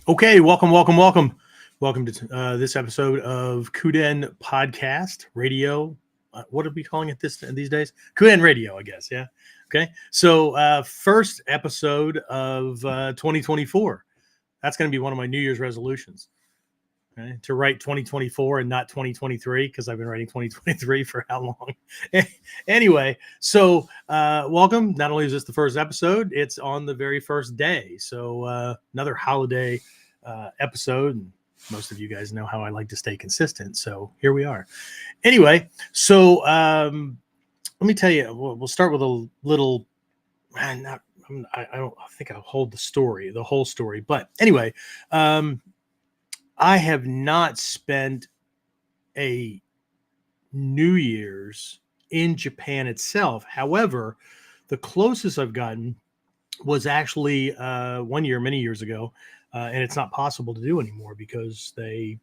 Okay, welcome to this episode of KUDEN podcast radio. What are we calling it these days? KUDEN radio, I guess. Yeah. Okay. So first episode of 2024. That's going to be one of my New Year's resolutions. Okay? To write 2024 and not 2023 because I've been writing 2023 for how long? Anyway, so welcome. Not only is this the first episode, it's on the very first day. So another holiday episode. And most of you guys know how I like to stay consistent. So here we are. Anyway, so let me tell you, we'll start with a little, I don't think I'll hold the whole story. But anyway, I have not spent a New Year's in Japan itself. However, the closest I've gotten was actually 1 year, many years ago. And it's not possible to do anymore because they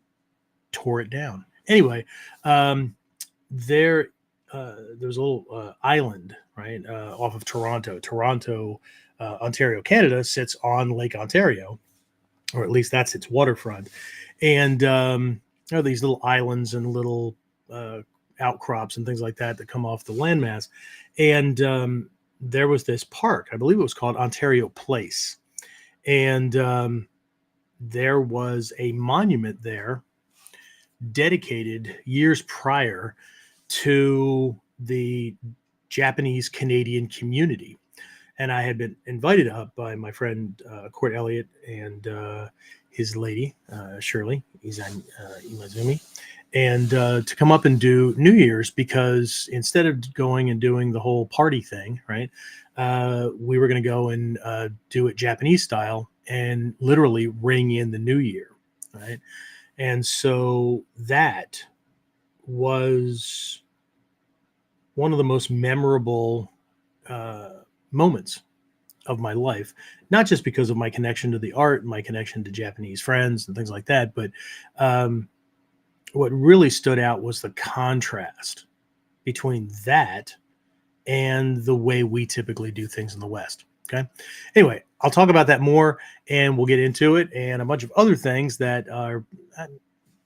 tore it down. Anyway, there was a little island, right, off of Toronto. Toronto, Ontario, Canada sits on Lake Ontario, or at least that's its waterfront. And there are these little islands and little outcrops and things like that come off the landmass. And there was this park, I believe it was called Ontario Place. And there was a monument there dedicated years prior to the Japanese Canadian community. And I had been invited up by my friend Court Elliott and his lady, Shirley Imazumi, and to come up and do New Year's, because instead of going and doing the whole party thing, right, we were going to go and do it Japanese style and literally ring in the new year, right? And so that was one of the most memorable moments of my life, not just because of my connection to the art and my connection to Japanese friends and things like that, but what really stood out was the contrast between that and the way we typically do things in the West. Okay. Anyway, I'll talk about that more and we'll get into it, and a bunch of other things that are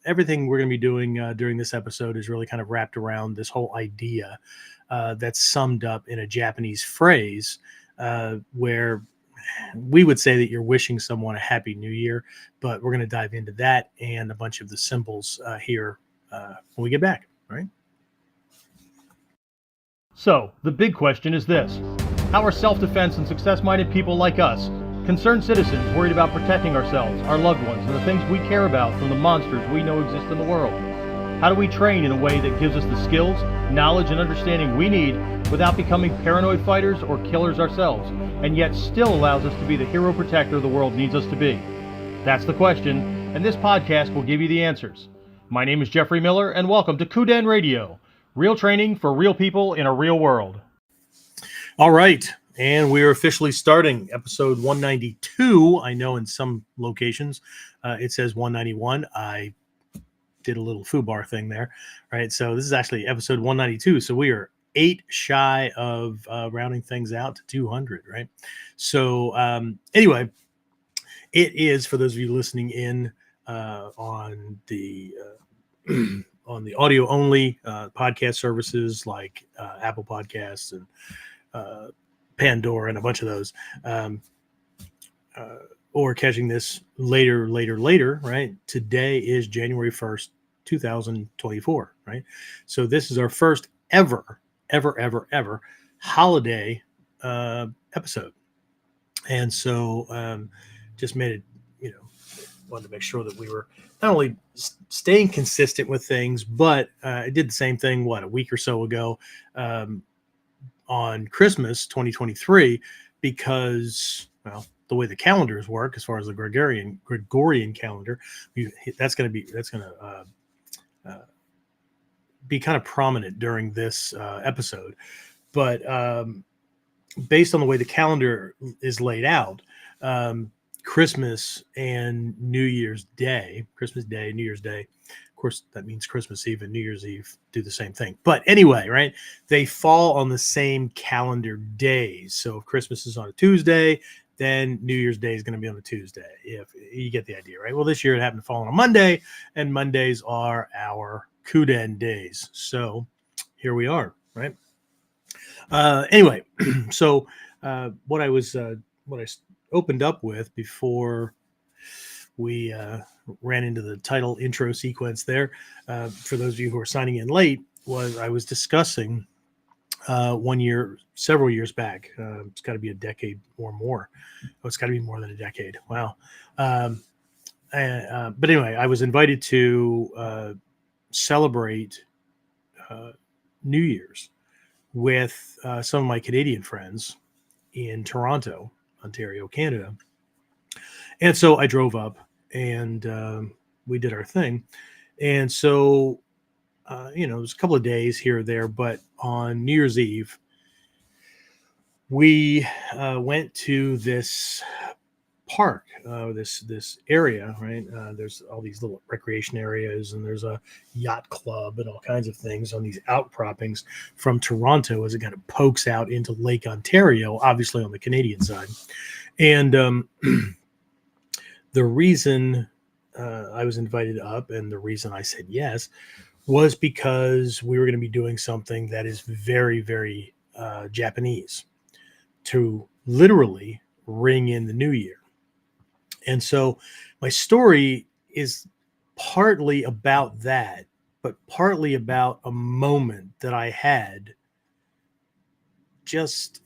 everything we're going to be doing during this episode is really kind of wrapped around this whole idea that's summed up in a Japanese phrase where we would say that you're wishing someone a happy new year, but we're going to dive into that and a bunch of the symbols here when we get back. All right. So, the big question is this: how are self-defense and success-minded people like us, concerned citizens worried about protecting ourselves, our loved ones, and the things we care about from the monsters we know exist in the world? How do we train in a way that gives us the skills, knowledge, and understanding we need without becoming paranoid fighters or killers ourselves, and yet still allows us to be the hero protector the world needs us to be? That's the question, and this podcast will give you the answers. My name is Jeffrey Miller, and welcome to KUDEN Radio. Real training for real people in a real world. All right. And we are officially starting episode 192. I know in some locations it says 191. I did a little foobar thing there. Right. So this is actually episode 192. So we are 8 shy of rounding things out to 200. Right. So anyway, it is, for those of you listening in on the on the audio only podcast services like Apple Podcasts and Pandora and a bunch of those, or catching this later, right? Today is January 1st, 2024, right? So this is our first ever holiday episode. And so just made it, wanted to make sure that we were not only staying consistent with things, but I did the same thing, a week or so ago on Christmas 2023, because, well, the way the calendars work, as far as the Gregorian calendar, that's going to be kind of prominent during this episode. But based on the way the calendar is laid out, Christmas and New Year's Day, Christmas Day, New Year's Day, of course, that means Christmas Eve and New Year's Eve do the same thing. But anyway, right, they fall on the same calendar days. So if Christmas is on a Tuesday, then New Year's Day is going to be on a Tuesday. If you get the idea, right? Well, this year it happened to fall on a Monday, and Mondays are our KUDEN days. So here we are, right? Anyway, so what I opened up with before we ran into the title intro sequence there, for those of you who are signing in late, was I was discussing several years back. It's got to be a decade or more. Oh, it's got to be more than a decade. Wow. But anyway, I was invited to celebrate New Year's with some of my Canadian friends in Toronto, Ontario, Canada. And so I drove up and we did our thing. And so, it was a couple of days here or there, but on New Year's Eve, we went to this park, this area, right? There's all these little recreation areas, and there's a yacht club and all kinds of things on these outcroppings from Toronto as it kind of pokes out into Lake Ontario, obviously on the Canadian side. And the reason I was invited up and the reason I said yes was because we were going to be doing something that is very, very Japanese, to literally ring in the new year. And so my story is partly about that, but partly about a moment that I had just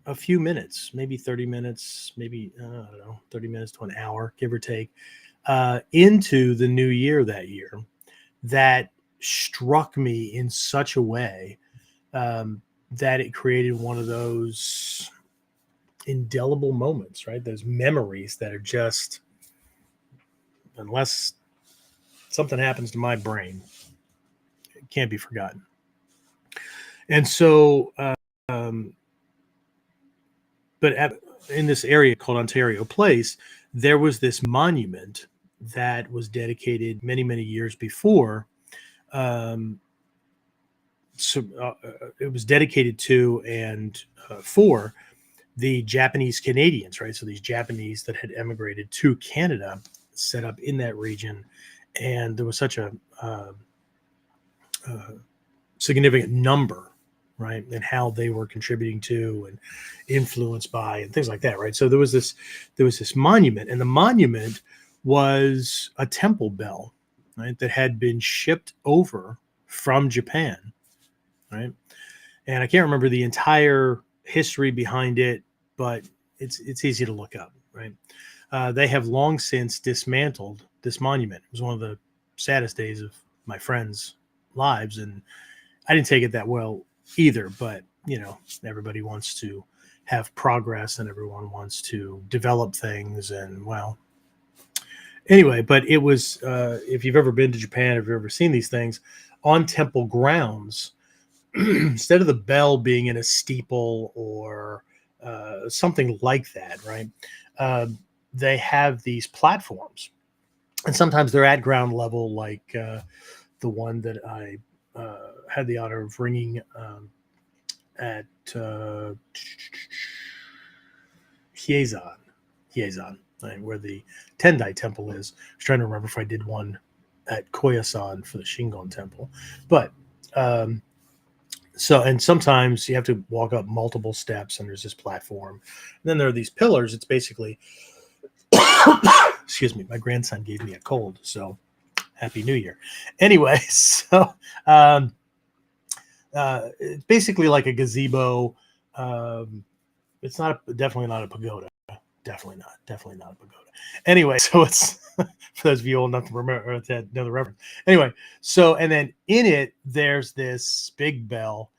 a few minutes, maybe 30 minutes, maybe, I don't know, 30 minutes to an hour, give or take, into the new year that year, that struck me in such a way that it created one of those indelible moments, right? Those memories that are just, unless something happens to my brain, it can't be forgotten. And so, in this area called Ontario Place, there was this monument that was dedicated many, many years before. It was dedicated to and for the Japanese Canadians, right? So these Japanese that had emigrated to Canada, set up in that region, and there was such a significant number, right, and how they were contributing to and influenced by and things like that, right? So there was this monument, and the monument was a temple bell, right, that had been shipped over from Japan, right? And I can't remember the entire history behind it, but it's easy to look up, right? They have long since dismantled this monument. It was one of the saddest days of my friends' lives, and I didn't take it that well either, but everybody wants to have progress and everyone wants to develop things, and well, anyway, but it was if you've ever been to Japan, if you've ever seen these things on temple grounds, instead of the bell being in a steeple or something like that, right, they have these platforms, and sometimes they're at ground level, like the one that I had the honor of ringing at Hiezan, right, where the Tendai Temple is. I was trying to remember if I did one at Koyasan for the Shingon Temple, but so, and sometimes you have to walk up multiple steps, and there's this platform. And then there are these pillars. It's basically, excuse me, my grandson gave me a cold, so Happy New Year. Anyway, so it's basically like a gazebo. It's definitely not a pagoda. Definitely not a pagoda. Anyway, so it's for those of you old enough to remember to know the reference. Anyway, so, and then in it there's this big bell,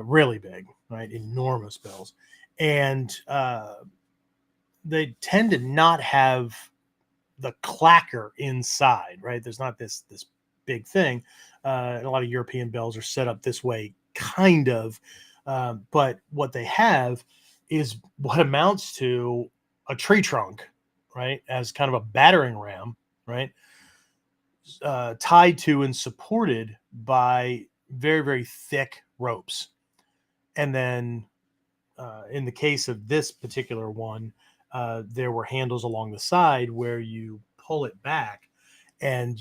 really big, right? Enormous bells, and they tend to not have the clacker inside, right? There's not this big thing. And a lot of European bells are set up this way, kind of, but what they have is what amounts to a tree trunk, right, as kind of a battering ram, right, tied to and supported by very, very thick ropes, and then in the case of this particular one, there were handles along the side where you pull it back and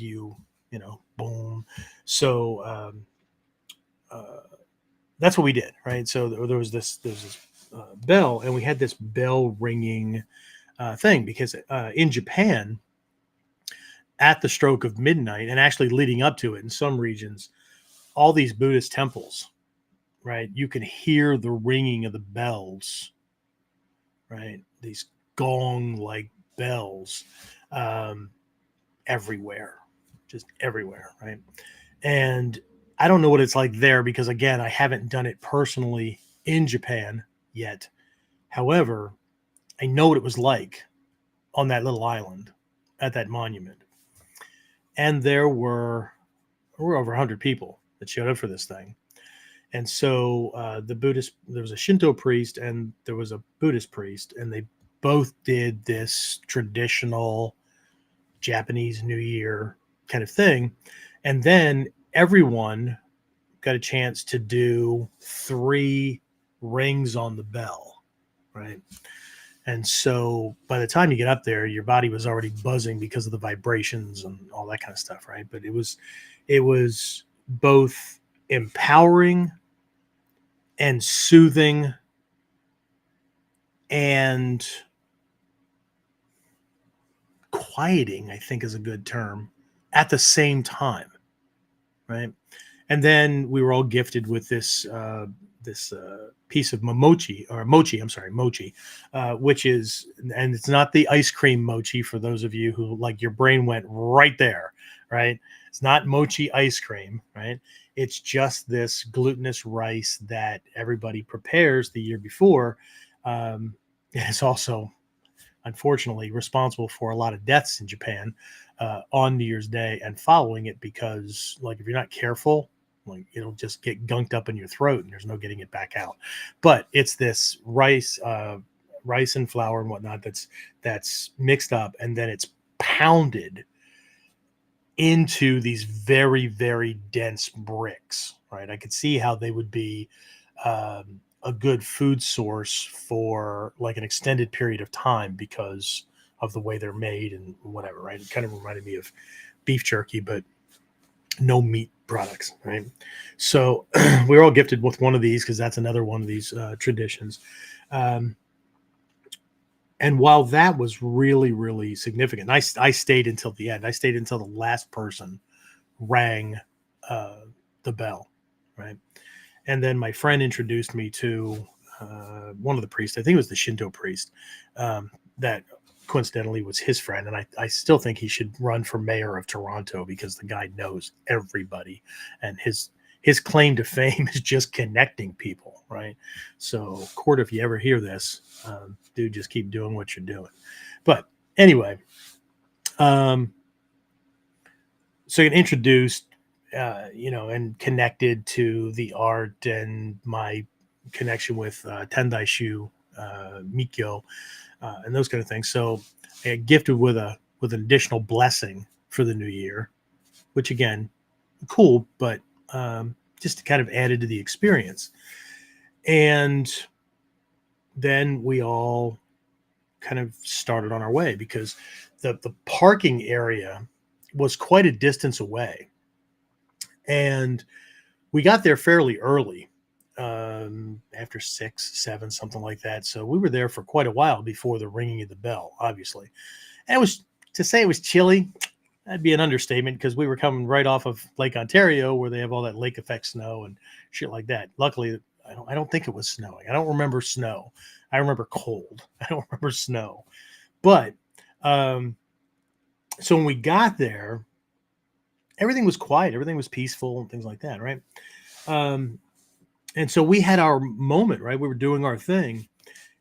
boom. So that's what we did, right? So there was this bell, and we had this bell ringing thing because in Japan, at the stroke of midnight, and actually leading up to it in some regions, all these Buddhist temples, right? You can hear the ringing of the bells, right? These gong-like bells everywhere, just everywhere, right? And I don't know what it's like there because, again, I haven't done it personally in Japan yet. However, I know what it was like on that little island at that monument. And there were over 100 people that showed up for this thing. And so there was a Shinto priest and there was a Buddhist priest, and they both did this traditional Japanese New Year kind of thing. And then everyone got a chance to do 3 rings on the bell, right? And so by the time you get up there, your body was already buzzing because of the vibrations and all that kind of stuff, right? But it was both empowering and soothing and quieting, I think is a good term, at the same time, right? And then we were all gifted with this piece of mochi, which is, and it's not the ice cream mochi for those of you who, like, your brain went right there, right? It's not mochi ice cream, right? It's just this glutinous rice that everybody prepares the year before. It's also, unfortunately, responsible for a lot of deaths in Japan on New Year's Day and following it, because, like, if you're not careful, like, it'll just get gunked up in your throat and there's no getting it back out. But it's this rice and flour and whatnot that's mixed up, and then it's pounded into these very, very dense bricks, right? I could see how they would be a good food source for like an extended period of time because of the way they're made and whatever, right? It kind of reminded me of beef jerky, but no meat products, right? So we were all gifted with one of these because that's another one of these traditions. And while that was really, really significant, I stayed until the end. I stayed until the last person rang the bell, right? And then my friend introduced me to one of the priests. I think it was the Shinto priest that coincidentally was his friend. And I still think he should run for mayor of Toronto because the guy knows everybody. And his claim to fame is just connecting people, right? So, Court, if you ever hear this, dude, just keep doing what you're doing. But anyway, so get introduced, and connected to the art and my connection with Tendai Shu, Mikyo, and those kind of things. So I got gifted with an additional blessing for the new year, which, again, cool, but just kind of added to the experience. And then we all kind of started on our way because the parking area was quite a distance away. And we got there fairly early, after 6, 7, something like that. So we were there for quite a while before the ringing of the bell, obviously. And to say it was chilly, that'd be an understatement because we were coming right off of Lake Ontario where they have all that lake effect snow and shit like that. Luckily, I don't think it was snowing. I don't remember snow. I remember cold. I don't remember snow. But so when we got there, everything was quiet. Everything was peaceful and things like that, right? And so we had our moment, right? We were doing our thing.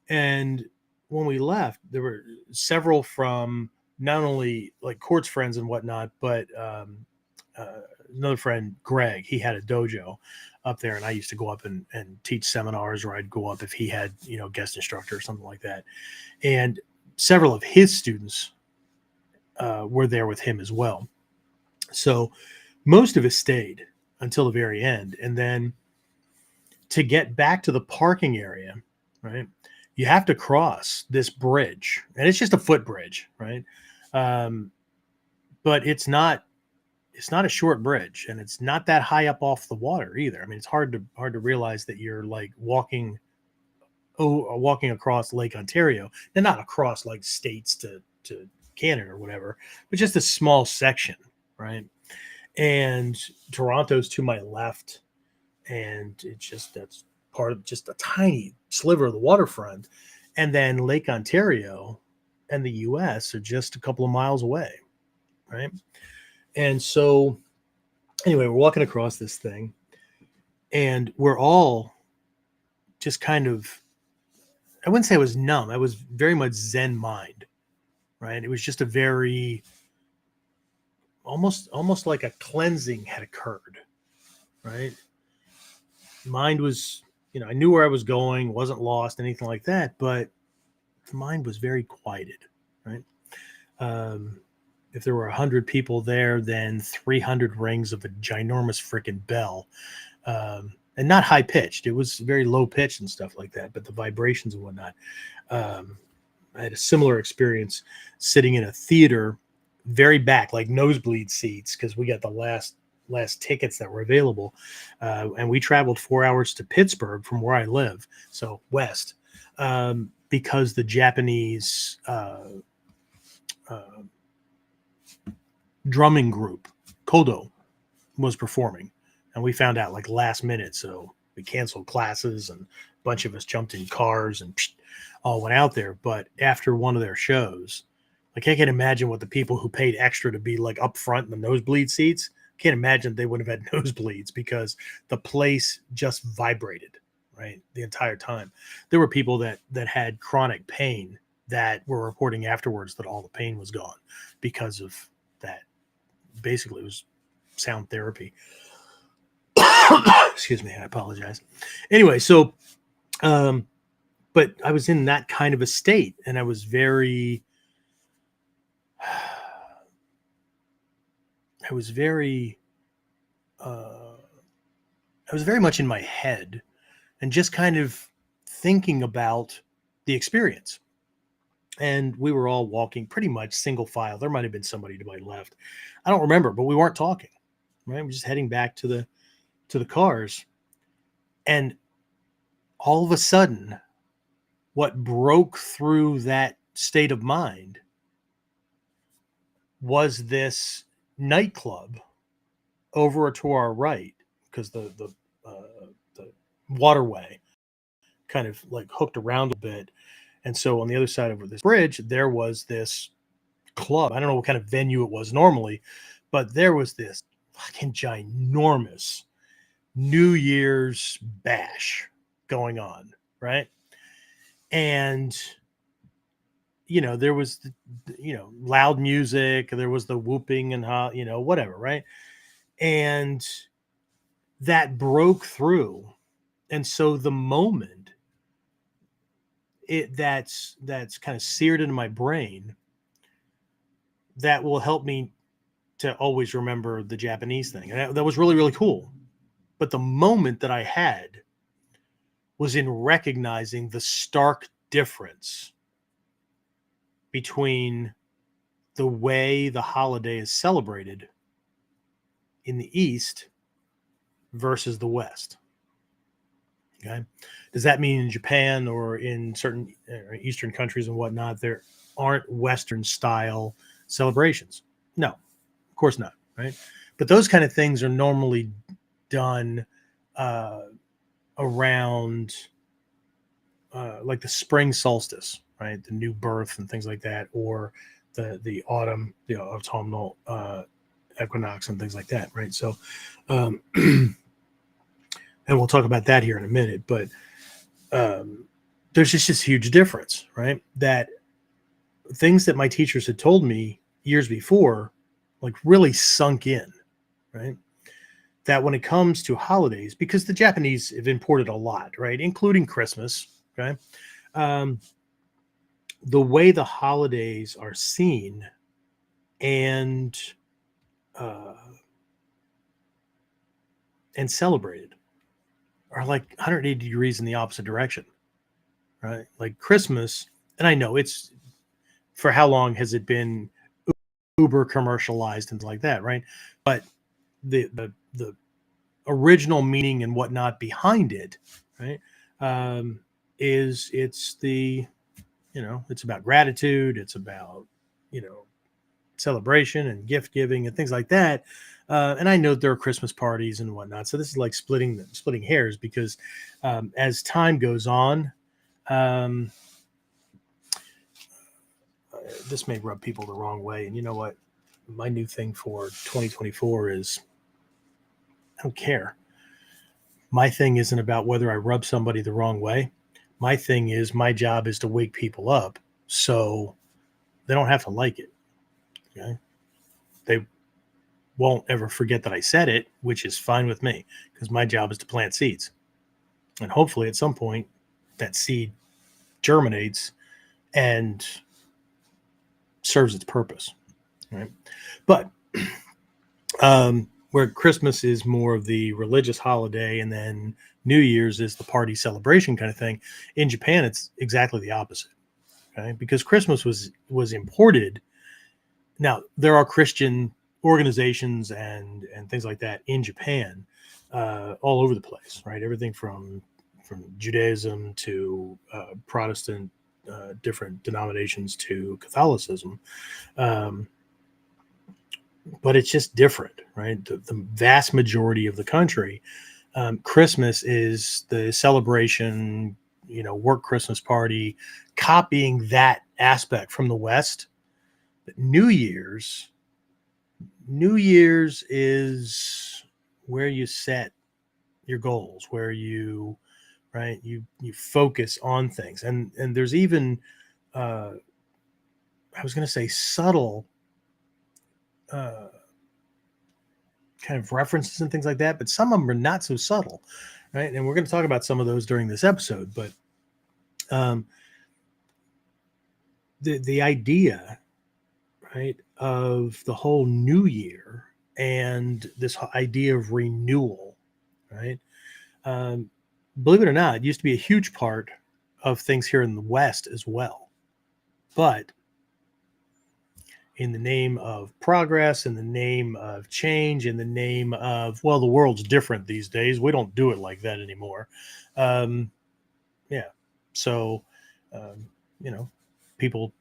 And when we left, there were several from not only like Court's friends and whatnot, but another friend, Greg, he had a dojo up there, and I used to go up and teach seminars, or I'd go up if he had, guest instructor or something like that. And several of his students were there with him as well. So most of us stayed until the very end. And then to get back to the parking area, right? You have to cross this bridge, and it's just a footbridge, right? Um, but it's not a short bridge, and it's not that high up off the water either. I mean, it's hard to realize that you're like walking across Lake Ontario, and not across like states to Canada or whatever, but just a small section, right? And Toronto's to my left, and that's part of just a tiny sliver of the waterfront, and then Lake Ontario and the U.S. are just a couple of miles away, right? And so, anyway, we're walking across this thing, and we're all just kind of, I wouldn't say I was numb. I was very much Zen mind, right? It was just a very almost like a cleansing had occurred, right? Mind was, I knew where I was going, wasn't lost, anything like that, but the mind was very quieted, right? If there were 100 people there, then 300 rings of a ginormous freaking bell, and not high pitched. It was very low pitched and stuff like that, but the vibrations and whatnot. I had a similar experience sitting in a theater, very back, like nosebleed seats, because we got the last tickets that were available, and we traveled 4 hours to Pittsburgh from where I live, so west, because the Japanese drumming group Kodo was performing, and we found out like last minute, so we canceled classes, and a bunch of us jumped in cars and all went out there. But after one of their shows, like, I can imagine what the people who paid extra to be like up front in the nosebleed seats, can't imagine they would have had nosebleeds, because the place just vibrated, right, the entire time. There were people that had chronic pain that were reporting afterwards that all the pain was gone because of that. Basically, it was sound therapy. Excuse me, I apologize. Anyway, so but I was in that kind of a state, and I was very I was very much in my head, and just kind of thinking about the experience. And we were all walking pretty much single file. There might have been somebody to my left, I don't remember, but we weren't talking, right? We're just heading back to the cars. And all of a sudden, what broke through that state of mind was this nightclub over to our right, because the waterway kind of like hooked around a bit. And so on the other side of this bridge, there was this club. I don't know what kind of venue it was normally, but there was this fucking ginormous New Year's bash going on, right? And there was loud music, there was the whooping and whatever, right? And that broke through. And so the moment that's kind of seared into my brain, that will help me to always remember the Japanese thing. And that was really, really cool. But the moment that I had was in recognizing the stark difference between the way the holiday is celebrated in the East versus the West. Okay. Does that mean in Japan or in certain Eastern countries and whatnot, there aren't Western style celebrations? No, of course not. Right. But those kind of things are normally done around like the spring solstice, right? The new birth and things like that, or the autumn, the autumnal equinox and things like that, right? So, and we'll talk about that here in a minute, but there's just this huge difference, right? That things that my teachers had told me years before, like, really sunk in, right? That when it comes to holidays, because the Japanese have imported a lot, right? Including Christmas, okay? The way the holidays are seen and celebrated are like 180 degrees in the opposite direction, right? Like Christmas, and I know it's, for how long has it been uber commercialized and like that, right? But the original meaning and whatnot behind it, right, is it's the, it's about gratitude, it's about, celebration and gift giving and things like that. And I know there are Christmas parties and whatnot, so this is like splitting hairs, because as time goes on, um, this may rub people the wrong way. And you know what? My new thing for 2024 is I don't care. My thing isn't about whether I rub somebody the wrong way. My thing is, my job is to wake people up so they don't have to like it. Okay. They won't ever forget that I said it, which is fine with me, because my job is to plant seeds. And hopefully at some point that seed germinates and serves its purpose. Right. But where Christmas is more of the religious holiday, and then New Year's is the party celebration kind of thing, in Japan it's exactly the opposite. Okay, because Christmas was imported. Now there are Christian organizations and things like that in Japan, all over the place, right? Everything from Judaism to Protestant, different denominations, to Catholicism. But it's just different, right? The vast majority of the country, Christmas is the celebration, work Christmas party, copying that aspect from the West. But New Year's is where you set your goals, where you, right, you focus on things, and there's even, I was going to say subtle, kind of references and things like that, but some of them are not so subtle, right? And we're going to talk about some of those during this episode. But the idea, right, of the whole new year and this idea of renewal, right? Believe it or not, it used to be a huge part of things here in the West as well. But in the name of progress, in the name of change, in the name of, well, the world's different these days, we don't do it like that anymore. Yeah. So, people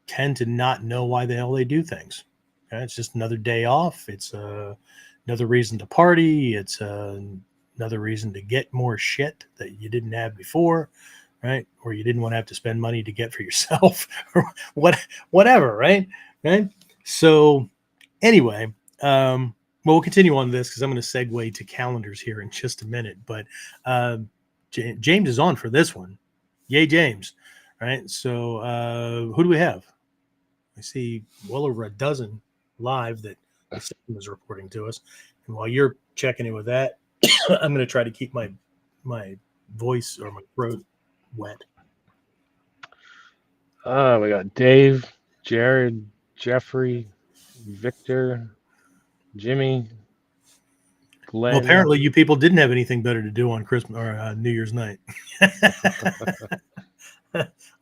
tend to not know why the hell they do things. Okay? It's just another day off. It's another reason to party. It's another reason to get more shit that you didn't have before, right? Or you didn't want to have to spend money to get for yourself, or whatever, right? So anyway, well, we'll continue on this because I'm going to segue to calendars here in just a minute. But James is on for this one. Yay, James. Right. So who do we have? I see well over a dozen live that the system is reporting to us. And while you're checking in with that, I'm going to try to keep my voice or my throat wet. We got Dave, Jared, Jeffrey, Victor, Jimmy, Glenn. Well, apparently you people didn't have anything better to do on Christmas or New Year's night.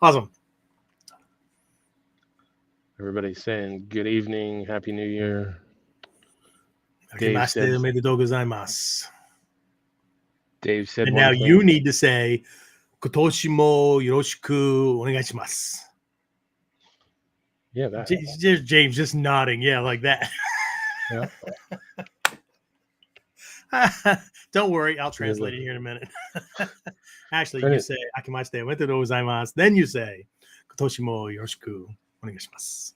Awesome. Everybody's saying good evening, Happy New Year. Dave said, and now you need to say, Kotoshi mo yoroshiku onegaishimasu. Yeah, that. There's James just nodding. Yeah, like that. Yeah. Don't worry, I'll translate it here in a minute. Actually, you say akimashite omedetou gozaimasu. Then you say kotoshi mo yoroshiku onegaishimasu.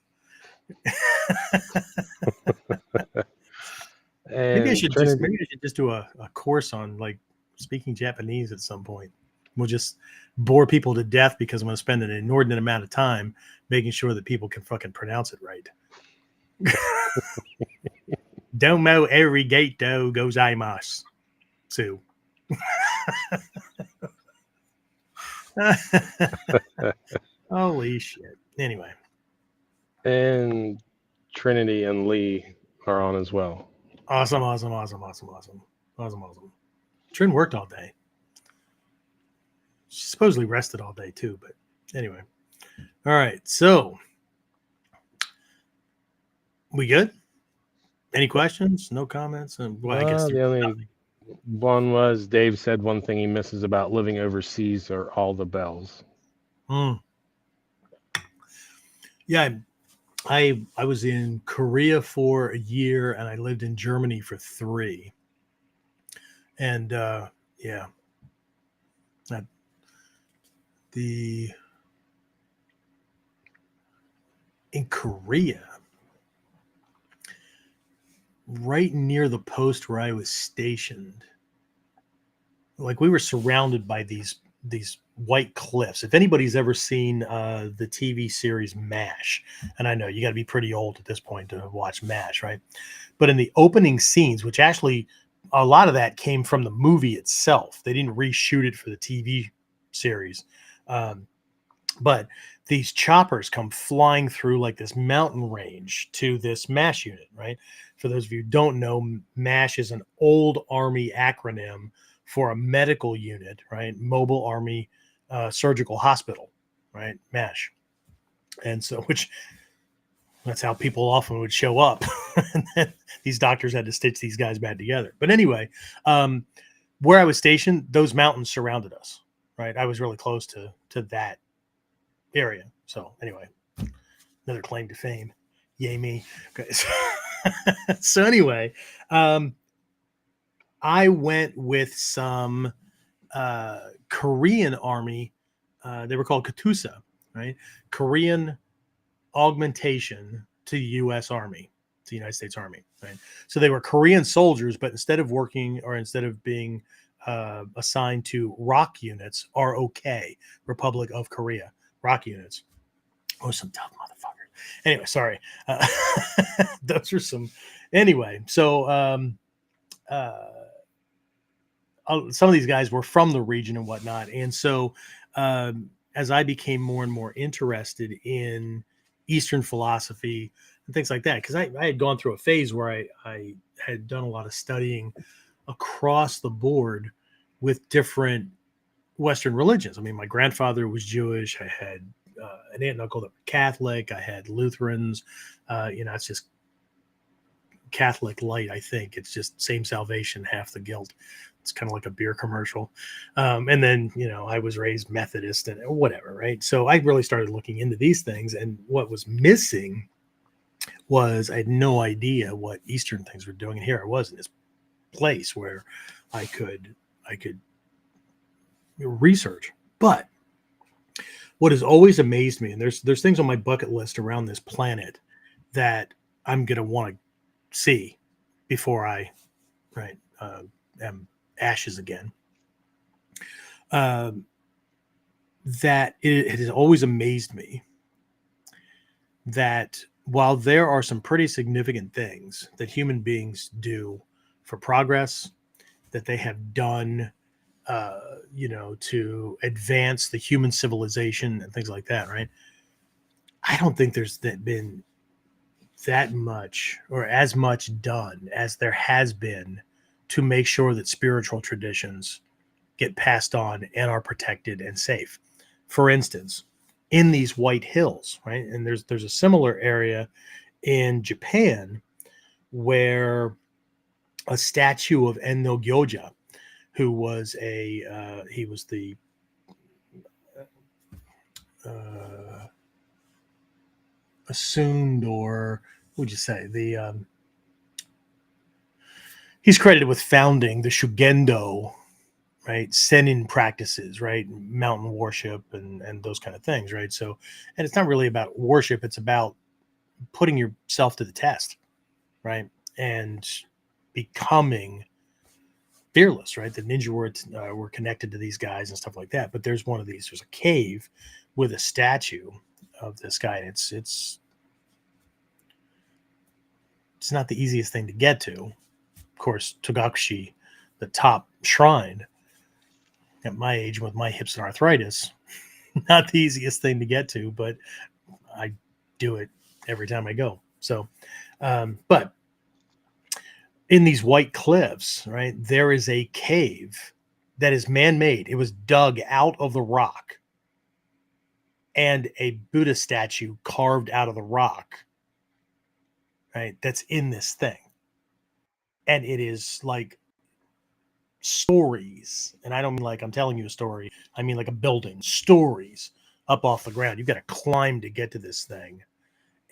Maybe I should just do a course on like speaking Japanese at some point. We'll just bore people to death because I'm going to spend an inordinate amount of time making sure that people can fucking pronounce it right. Domo arigato gozaimasu. So. Holy shit. Anyway. And Trinity and Lee are on as well. Awesome. Trin worked all day. She supposedly rested all day too, but anyway. All right, so we good? Any questions? No comments? And well, I guess The only one was Dave said one thing he misses about living overseas are all the bells. Yeah, I was in Korea for a year, and I lived in Germany for 3. And yeah, that in Korea, right near the post where I was stationed, like we were surrounded by these white cliffs. If anybody's ever seen the TV series MASH, and I know you got to be pretty old at this point to watch MASH, right? But in the opening scenes, which actually a lot of that came from the movie itself, they didn't reshoot it for the TV series. But these choppers come flying through like this mountain range to this MASH unit, right? For those of you who don't know, MASH is an old Army acronym for a medical unit, right? Mobile Army Surgical Hospital, right? MASH. And so, which that's how people often would show up. And then these doctors had to stitch these guys back together. But anyway, where I was stationed, those mountains surrounded us, right? I was really close to that area. So anyway, another claim to fame. Yay me. Okay. So anyway, I went with some Korean army. They were called Katusa, right? Korean augmentation to the U.S. Army, to the United States Army, right? So they were Korean soldiers, but instead of being assigned to ROK units, ROK, Republic of Korea, ROK units. Oh, some tough motherfuckers. Anyway, sorry. Those are some. Anyway, so some of these guys were from the region and whatnot. And so as I became more and more interested in Eastern philosophy and things like that, because I had gone through a phase where I had done a lot of studying across the board with different Western religions. I mean, my grandfather was Jewish. I had an aunt and uncle that were Catholic. I had Lutherans. It's just Catholic light, I think. It's just same salvation, half the guilt. It's kind of like a beer commercial. And then, I was raised Methodist and whatever, right? So I really started looking into these things. And what was missing was I had no idea what Eastern things were doing. And here I was in this place where I could research. But what has always amazed me, and there's things on my bucket list around this planet that I'm going to want to see before I am ashes again, that it has always amazed me that while there are some pretty significant things that human beings do for progress, that they have done to advance the human civilization and things like that, right? I don't think there's been that much or as much done as there has been to make sure that spiritual traditions get passed on and are protected and safe. For instance, in these White Hills, right? And there's a similar area in Japan where a statue of Enno Gyoja, who was he was the assumed, or what would you say, he's credited with founding the Shugendo, right? Senin practices, right? Mountain worship and those kind of things, right? So, and it's not really about worship. It's about putting yourself to the test, right? And becoming fearless, right? The ninja were connected to these guys and stuff like that. But there's there's a cave with a statue of this guy. And it's not the easiest thing to get to. Of course, Togakushi, the top shrine, at my age with my hips and arthritis, not the easiest thing to get to, but I do it every time I go. So, but in these white cliffs, right, there is a cave that is man-made. It was dug out of the rock, and a Buddha statue carved out of the rock, right? That's in this thing. And it is like stories. And I don't mean like I'm telling you a story. I mean like a building, stories up off the ground. You've got to climb to get to this thing.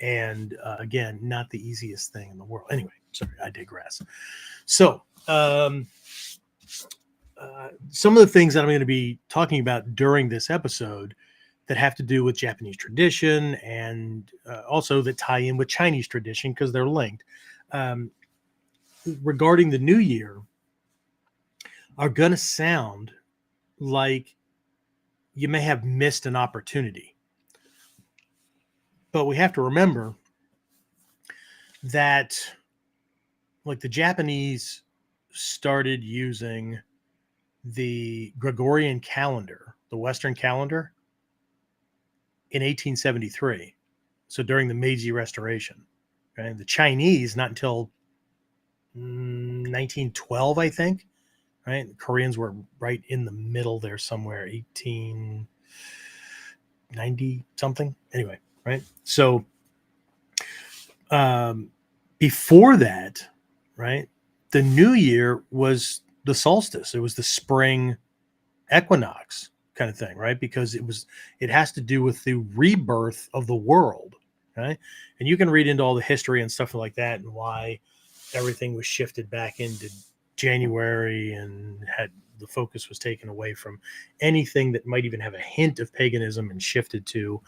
And again, not the easiest thing in the world. Anyway, sorry, I digress. So, some of the things that I'm going to be talking about during this episode that have to do with Japanese tradition and also that tie in with Chinese tradition because they're linked. Regarding the new year, are going to sound like you may have missed an opportunity. But we have to remember that, like, the Japanese started using the Gregorian calendar, the Western calendar, in 1873. So during the Meiji Restoration. Okay? The Chinese, not until 1912, I think. Right? The Koreans were right in the middle there somewhere, 1890 something. Anyway, right? So before that, right, the new year was the solstice. It was the spring equinox kind of thing, right? Because it has to do with the rebirth of the world, right? And you can read into all the history and stuff like that and why everything was shifted back into January and the focus was taken away from anything that might even have a hint of paganism and shifted to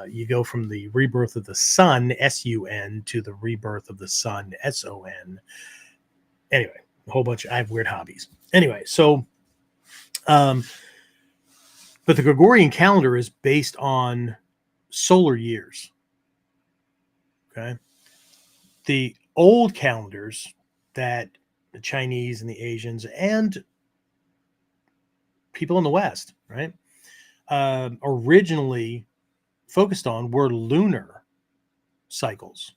you go from the rebirth of the sun, S-U-N, to the rebirth of the sun, S-O-N. Anyway, a whole bunch. I have weird hobbies. Anyway, so but the Gregorian calendar is based on solar years. Okay. The old calendars that the Chinese and the Asians and people in the West, right, originally focused on were lunar cycles.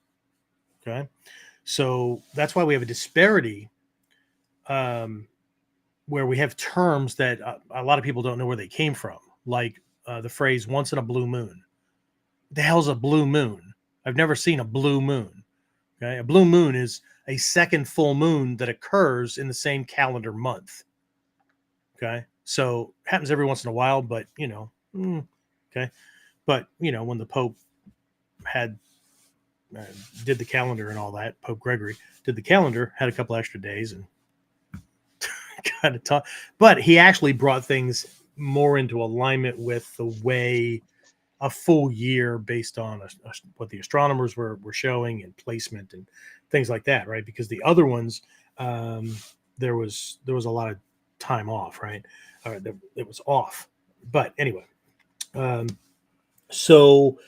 Okay. So that's why we have a disparity where we have terms that a lot of people don't know where they came from, like the phrase once in a blue moon. The hell's a blue moon? I've never seen a blue moon. Okay. A blue moon is a second full moon that occurs in the same calendar month. Okay. So it happens every once in a while, but okay. But when the Pope did the calendar and all that, Pope Gregory did the calendar, had a couple extra days and kind of tough, but he actually brought things more into alignment with the way a full year based on what the astronomers were showing and placement and things like that, right? Because the other ones, there was a lot of time off, right? It was off. But anyway, so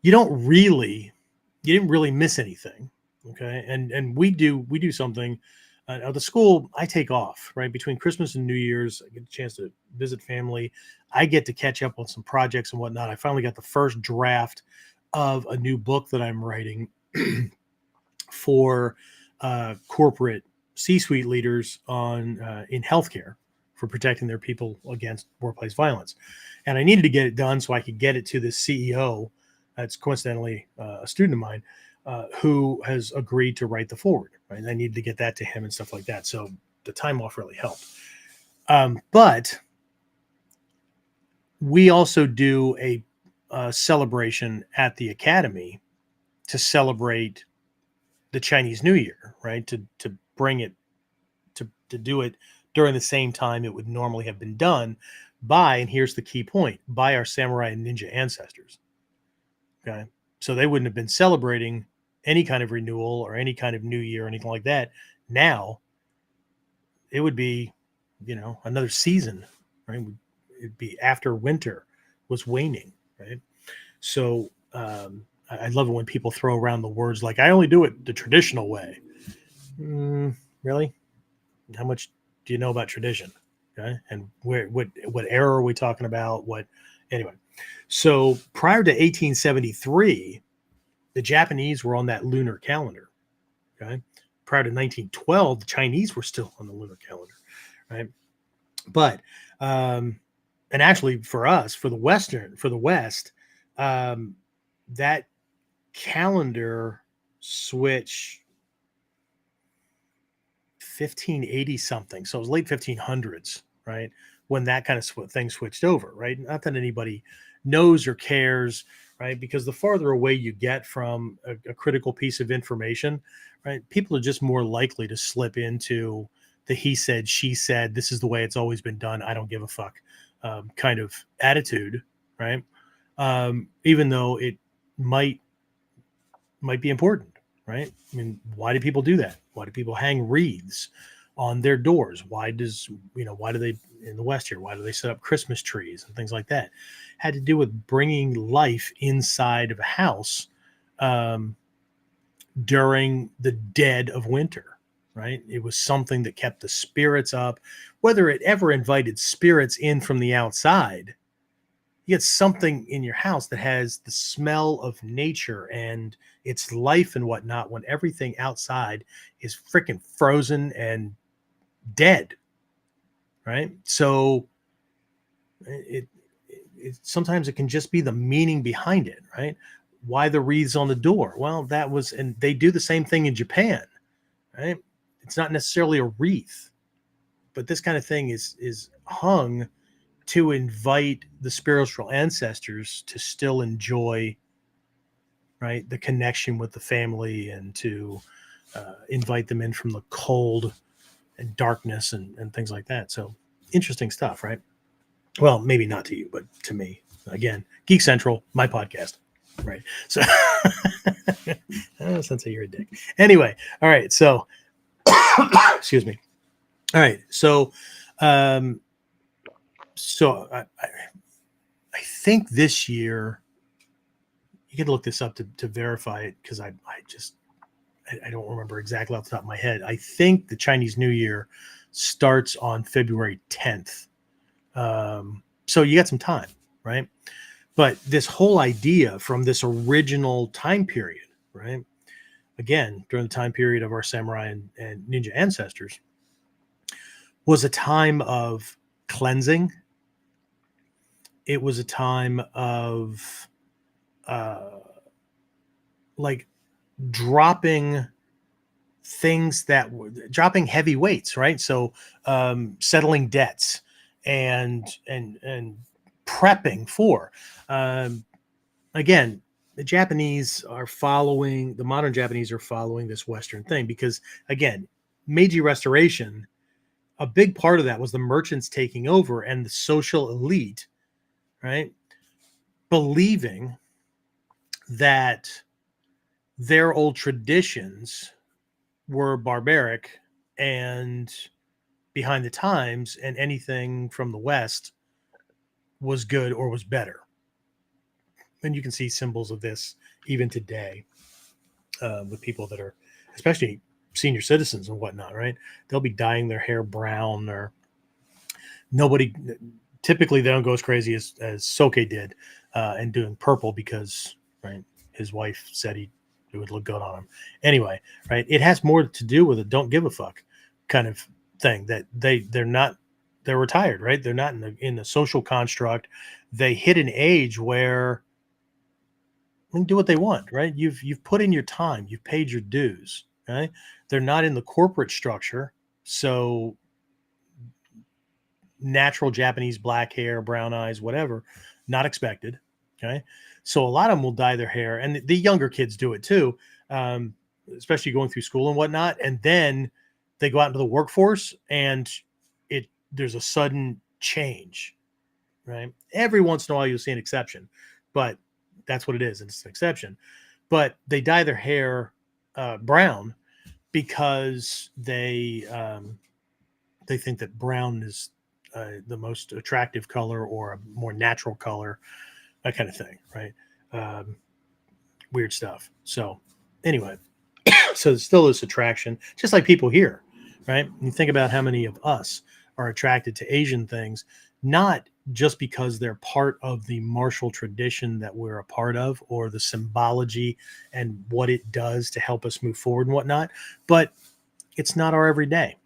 you didn't really miss anything, okay? And we do something. At the school, I take off, right? Between Christmas and New Year's, I get a chance to visit family. I get to catch up on some projects and whatnot. I finally got the first draft of a new book that I'm writing for corporate C-suite leaders in healthcare for protecting their people against workplace violence. And I needed to get it done so I could get it to the CEO. That's coincidentally a student of mine who has agreed to write the forward. Right? And I needed to get that to him and stuff like that. So the time off really helped. But we also do a celebration at the academy to celebrate the Chinese New Year, right? To bring it to do it during the same time it would normally have been done by, and here's the key point, by our samurai and ninja ancestors. Okay, so they wouldn't have been celebrating any kind of renewal or any kind of new year or anything like that. Now it would be, another season, right? It'd be after winter was waning, right? So I love it when people throw around the words like, I only do it the traditional way. Really? How much do you know about tradition? Okay. And what era are we talking about? Anyway. So prior to 1873, the Japanese were on that lunar calendar. Okay. Prior to 1912, the Chinese were still on the lunar calendar. Right. But and actually for us, for the West, that calendar switch 1580 something. So it was late 1500s, right? When that kind of thing switched over, right? Not that anybody knows or cares, right? Because the farther away you get from a critical piece of information, right? People are just more likely to slip into the he said, she said, this is the way it's always been done. I don't give a fuck kind of attitude, right? Even though it might be important, right? I mean, why do people do that? Why do people hang wreaths on their doors? Why do they in the West here? Why do they set up Christmas trees and things like that? Had to do with bringing life inside of a house during the dead of winter, right? It was something that kept the spirits up. Whether it ever invited spirits in from the outside, you get something in your house that has the smell of nature and its life and whatnot when everything outside is freaking frozen and dead, right? So it sometimes it can just be the meaning behind it, right? Why the wreaths on the door? Well, and they do the same thing in Japan, right? It's not necessarily a wreath, but this kind of thing is hung to invite the spiritual ancestors to still enjoy, right, the connection with the family, and to invite them in from the cold and darkness and things like that. So interesting stuff, right? Well, maybe not to you, but to me. Again, Geek Central, my podcast, right? So, Sensei, you're a dick. Anyway, all right. So, excuse me. All right. So, I think this year, you can look this up to verify it, because I don't remember exactly off the top of my head. I think the Chinese New Year starts on February 10th. So you got some time, right? But this whole idea from this original time period, right? Again, during the time period of our samurai and ninja ancestors, was a time of cleansing. It was a time of like dropping dropping heavy weights, right? So settling debts and prepping for again, the modern Japanese are following this Western thing, because again, Meiji Restoration, a big part of that was the merchants taking over and the social elite, right, believing that their old traditions were barbaric and behind the times, and anything from the West was good or was better. And you can see symbols of this even today with people that are, especially senior citizens and whatnot, right? They'll be dyeing their hair brown, or typically they don't go as crazy as Soke did and doing purple, because, right, his wife said it would look good on him. Anyway, right, it has more to do with a don't give a fuck kind of thing, that they're retired, right? They're not in the social construct. They hit an age where they can do what they want, right? You've put in your time, you've paid your dues, right? They're not in the corporate structure, so natural Japanese black hair, brown eyes, whatever, not expected. Okay, so a lot of them will dye their hair, and the younger kids do it too, especially going through school and whatnot, and then they go out into the workforce, and there's a sudden change, right? Every once in a while you'll see an exception, but that's what it is. It's an exception. But they dye their hair brown because they think that brown is the most attractive color, or a more natural color, that kind of thing, right? Weird stuff. So anyway, so there's still this attraction, just like people here, right? You think about how many of us are attracted to Asian things, not just because they're part of the martial tradition that we're a part of, or the symbology and what it does to help us move forward and whatnot, but it's not our everyday.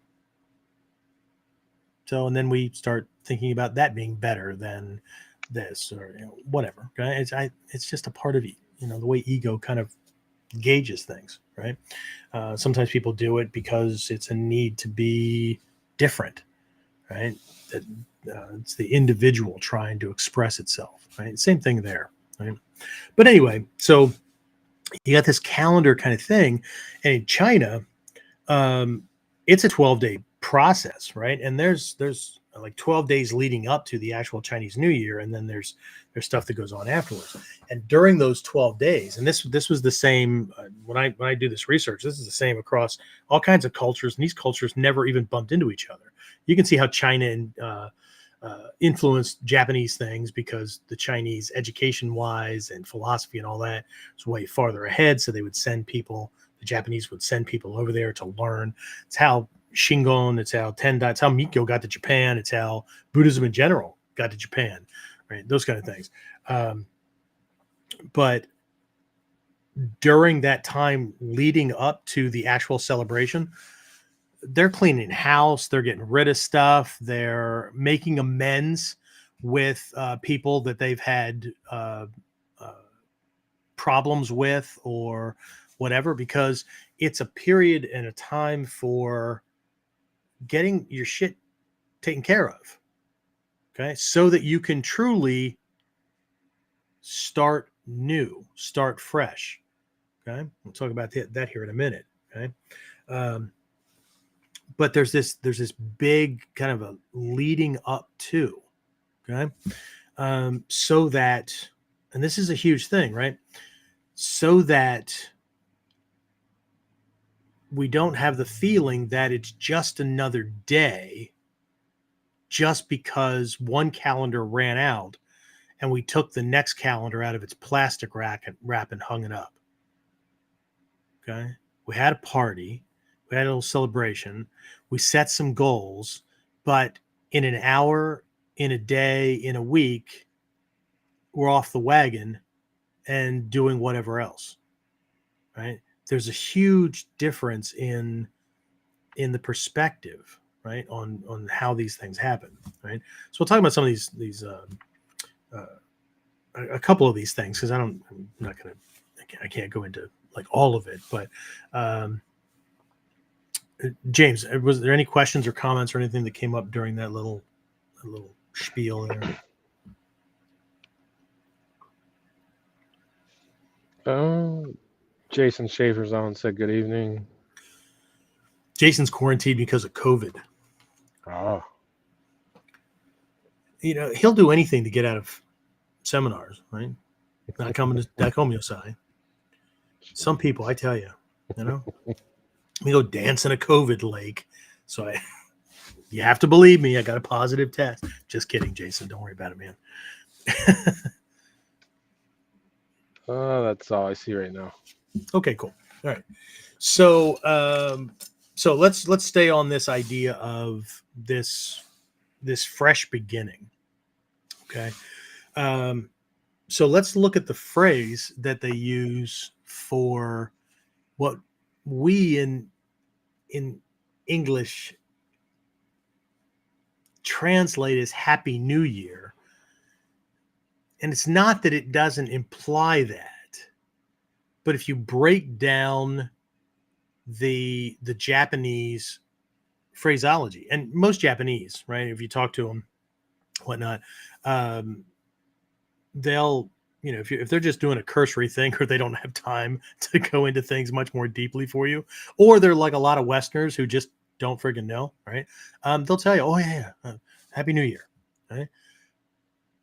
So, and then we start thinking about that being better than this, or whatever. Okay, it's just a part of the way ego kind of gauges things, right? Sometimes people do it because it's a need to be different, right? That it's the individual trying to express itself, right? Same thing there, right? But anyway, so you got this calendar kind of thing, and in China, it's a 12-day process, right? And there's like 12 days leading up to the actual Chinese New Year, and then there's stuff that goes on afterwards. And during those 12 days, and this was the same when I do this research, this is the same across all kinds of cultures, and these cultures never even bumped into each other. You can see how China influenced Japanese things, because the Chinese, education-wise and philosophy and all that, was way farther ahead. So they would send people. The Japanese would send people over there to learn. It's how Shingon, it's how Tendai, it's how Mikyo got to Japan. It's how Buddhism in general got to Japan, right? Those kind of things. But during that time leading up to the actual celebration, they're cleaning house, they're getting rid of stuff, they're making amends with people that they've had problems with or whatever, because it's a period and a time for getting your shit taken care of, okay, so that you can truly start new, start fresh. Okay, we'll talk about that here in a minute. Okay, but there's this big kind of a leading up to, okay, so that, and this is a huge thing, right? So that we don't have the feeling that it's just another day, just because one calendar ran out and we took the next calendar out of its plastic wrap and hung it up. Okay, we had a party, we had a little celebration, we set some goals, but in an hour, in a day, in a week, we're off the wagon and doing whatever else, right? There's a huge difference in the perspective, right, on how these things happen, right? So we'll talk about some of these a couple of these things, because I can't go into like all of it, but James, was there any questions or comments or anything that came up during that little spiel there? Jason Schaefer's on, said good evening. Jason's quarantined because of COVID. Oh. He'll do anything to get out of seminars, right? Not coming to Dakomyosai. Some people, I tell you, we go dance in a COVID lake. So you have to believe me. I got a positive test. Just kidding, Jason. Don't worry about it, man. That's all I see right now. Okay, cool. All right. So, let's stay on this idea of this fresh beginning. Okay. So let's look at the phrase that they use for what we in English translate as Happy New Year. And it's not that it doesn't imply that, but if you break down the Japanese phraseology, and most Japanese, right, if you talk to them, whatnot, they'll, if they're just doing a cursory thing, or they don't have time to go into things much more deeply for you, or they're like a lot of Westerners who just don't friggin' know, right? They'll tell you, oh yeah, Happy New Year, right?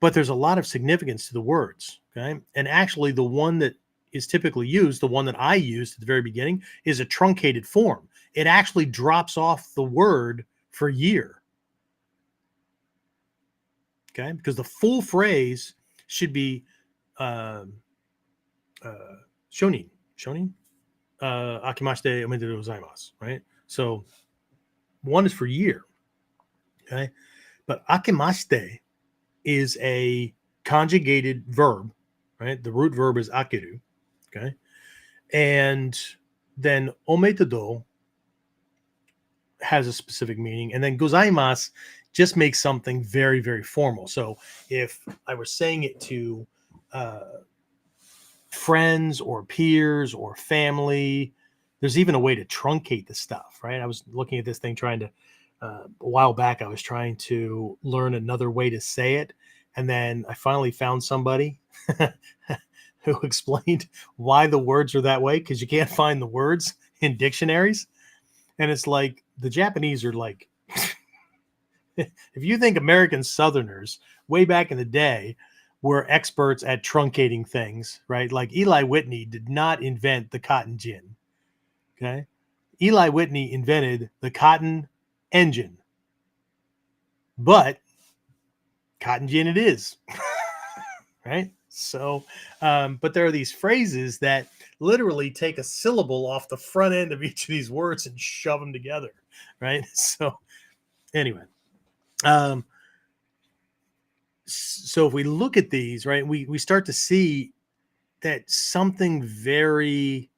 But there's a lot of significance to the words, okay? And actually, the one that is typically used, the one that I used at the very beginning, is a truncated form. It actually drops off the word for year, okay? Because the full phrase should be shonin, akimashite omedetou gozaimasu, right? So one is for year, okay? But akimashite is a conjugated verb, right? The root verb is akeru, okay? And then omedetou has a specific meaning, and then gozaimasu just makes something very, very formal. So if I were saying it to friends or peers or family, there's even a way to truncate the stuff, right? I was looking at this thing trying to a while back. I was trying to learn another way to say it, and then I finally found somebody who explained why the words are that way, because you can't find the words in dictionaries. And it's like the Japanese are like, if you think American Southerners way back in the day were experts at truncating things, right? Like Eli Whitney did not invent the cotton gin. Okay. Eli Whitney invented the cotton engine, but cotton gin it is. Right. So, but there are these phrases that literally take a syllable off the front end of each of these words and shove them together. Right. So, anyway, so if we look at these, right, we start to see that something very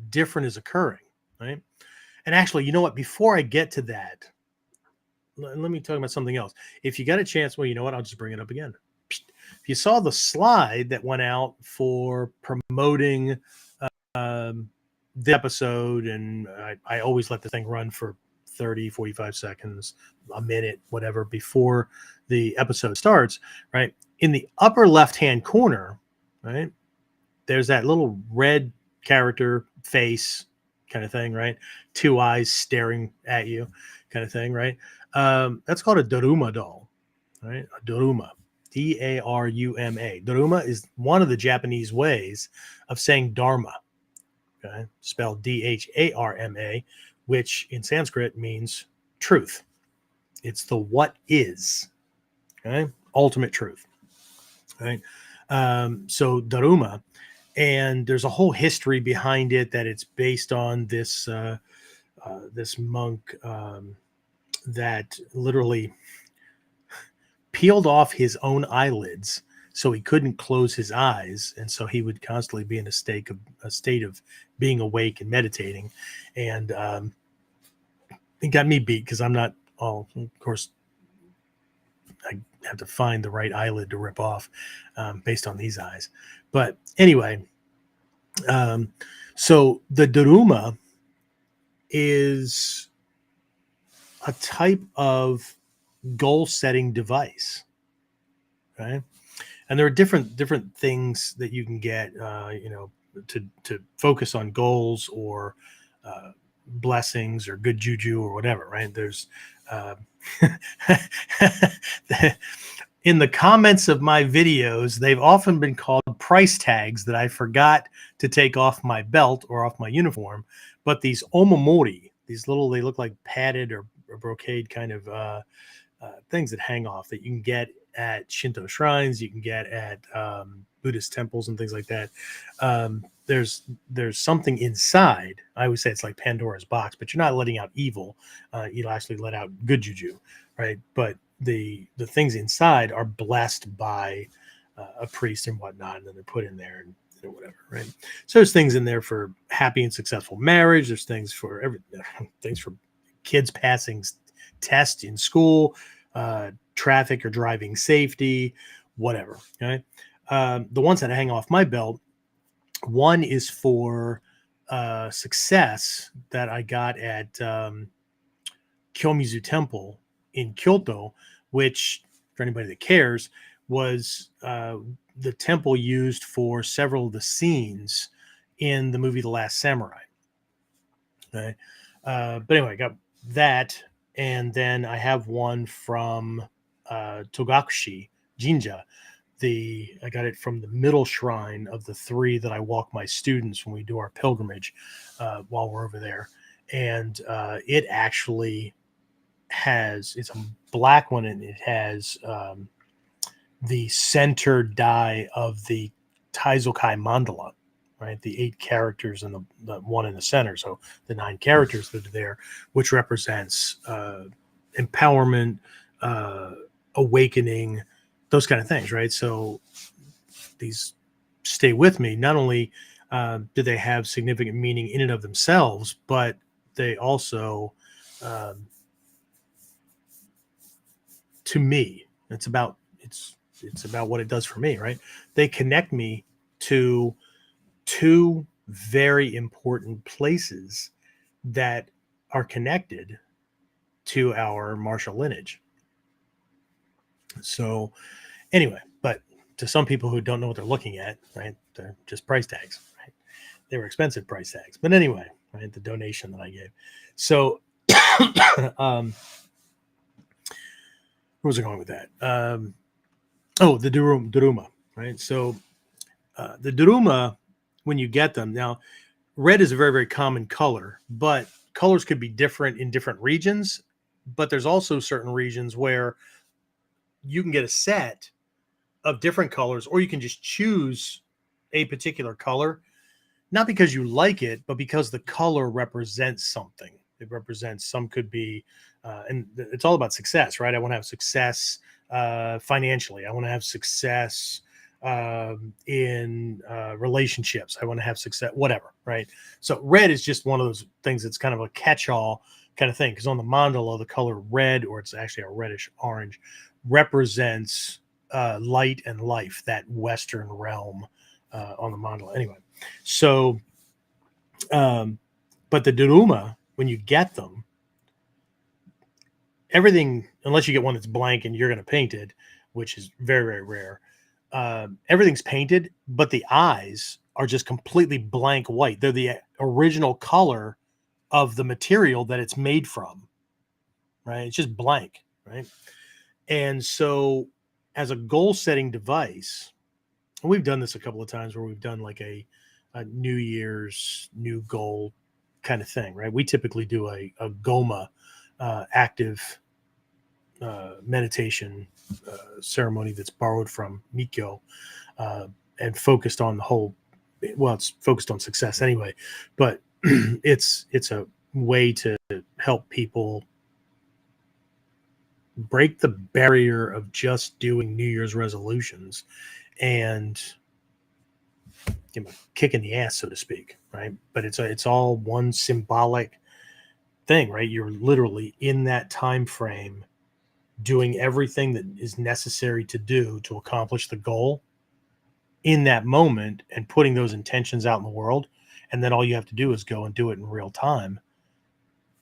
different is occurring, right? And actually, you know what? Before I get to that, let me talk about something else. If you got a chance, well, you know what? I'll just bring it up again. If you saw the slide that went out for promoting the episode, and I always let the thing run for 30, 45 seconds, a minute, whatever, before the episode starts, right? In the upper left-hand corner, right, there's that little red character face kind of thing, right? Two eyes staring at you kind of thing, right? That's called a Daruma doll, right? A Daruma, Daruma. Daruma is one of the Japanese ways of saying Dharma, okay? Spelled Dharma, which in Sanskrit means truth. It's the what is, okay? Ultimate truth, right? So Daruma, and there's a whole history behind it that it's based on this this monk that literally peeled off his own eyelids so he couldn't close his eyes, and so he would constantly be in a state of being awake and meditating. And it got me beat because I'm not all, of course, I have to find the right eyelid to rip off based on these eyes. But anyway, so the Daruma is a type of goal-setting device, right? And there are different things that you can get, to focus on goals or blessings or good juju or whatever, right? There's in the comments of my videos, they've often been called price tags that I forgot to take off my belt or off my uniform. But these omamori, these little, they look like padded or brocade kind of things that hang off that you can get at Shinto shrines, you can get at Buddhist temples and things like that. There's something inside. I always say it's like Pandora's box, but you're not letting out evil. You'll actually let out good juju, right? But the things inside are blessed by a priest and whatnot, and then they're put in there and whatever, right? So there's things in there for happy and successful marriage. There's things for things for kids passing tests in school, traffic or driving safety, whatever. Okay, the ones that hang off my belt, one is for success that I got at Kyomizu Temple in Kyoto, which, for anybody that cares, was the temple used for several of the scenes in the movie The Last Samurai. Okay, but anyway, I got that, and then I have one from Togakushi Jinja. I got it from the middle shrine of the three that I walk my students when we do our pilgrimage while we're over there, and it actually it's a black one, and it has the center die of the Taizokai mandala, right? The 8 characters and the one in the center. So the 9 characters that are there, which represents empowerment, awakening, those kind of things, right? So these stay with me. Not only do they have significant meaning in and of themselves, but they also to me. It's about what it does for me, right? They connect me to two very important places that are connected to our martial lineage. So anyway, but to some people who don't know what they're looking at, right, they're just price tags, right? They were expensive price tags. But anyway, right, the donation that I gave. So where was I going with that? The Daruma, right? So the Daruma, when you get them, now red is a very, very common color, but colors could be different in different regions. But there's also certain regions where you can get a set of different colors, or you can just choose a particular color, not because you like it, but because the color represents something. It represents, some could be, and it's all about success, right? I want to have success financially. I want to have success in relationships. I want to have success, whatever, right? So red is just one of those things that's kind of a catch-all kind of thing, because on the mandala, the color red, or it's actually a reddish orange, represents light and life, that Western realm on the mandala. Anyway, so, but the Daruma, when you get them, everything, unless you get one that's blank and you're going to paint it, which is very, very rare, everything's painted, but the eyes are just completely blank white. They're the original color of the material that it's made from, right? It's just blank, right? And so as a goal setting device, and we've done this a couple of times where we've done like a New Year's new goal kind of thing, right? We typically do a Goma active meditation ceremony that's borrowed from Mikyo and focused on the whole, well, it's focused on success anyway, but it's a way to help people break the barrier of just doing New Year's resolutions and give them a kick in the ass, so to speak, right? But it's all one symbolic thing, right? You're literally in that time frame doing everything that is necessary to do to accomplish the goal in that moment and putting those intentions out in the world. And then all you have to do is go and do it in real time,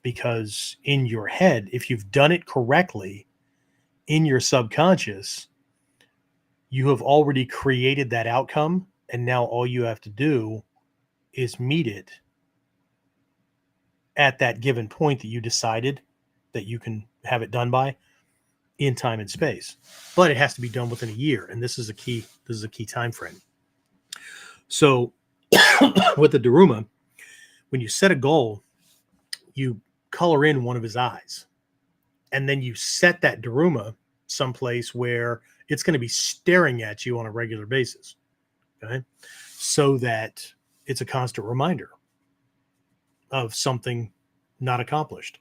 because in your head, if you've done it correctly in your subconscious, you have already created that outcome. And now all you have to do is meet it at that given point that you decided that you can have it done by, in time and space. But it has to be done within a year. And this is a key time frame. So with the Daruma, when you set a goal, you color in one of his eyes, and then you set that Daruma someplace where it's going to be staring at you on a regular basis. Okay. So that it's a constant reminder of something not accomplished.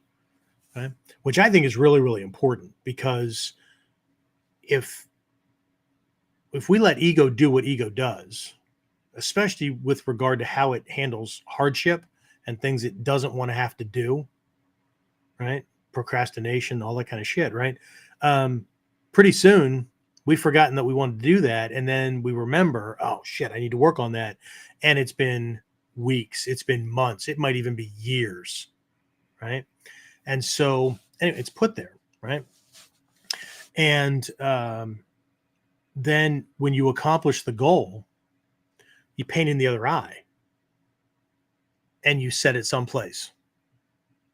Okay? Which I think is really, really important, because if we let ego do what ego does, especially with regard to how it handles hardship and things it doesn't want to have to do, right? Procrastination, all that kind of shit, right? Pretty soon we've forgotten that we wanted to do that. And then we remember, oh shit, I need to work on that. And it's been weeks, it's been months, it might even be years, right? And so anyway, it's put there, right? And then when you accomplish the goal, you paint in the other eye and you set it someplace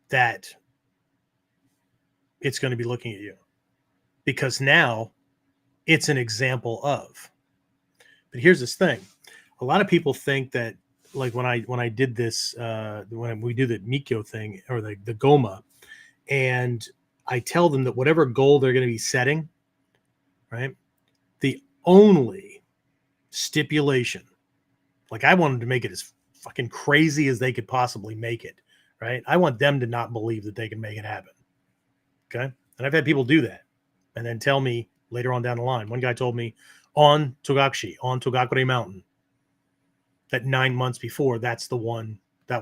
that it's going to be looking at you, because now it's an example of. But here's this thing. A lot of people think that, like when I did this, when we do the Mikyo thing, or the Goma, and I tell them that whatever goal they're going to be setting, right, the only stipulation, like I want them to make it as fucking crazy as they could possibly make it, right? I want them to not believe that they can make it happen. Okay. And I've had people do that and then tell me later on down the line. One guy told me on Togakure Mountain, that 9 months before, that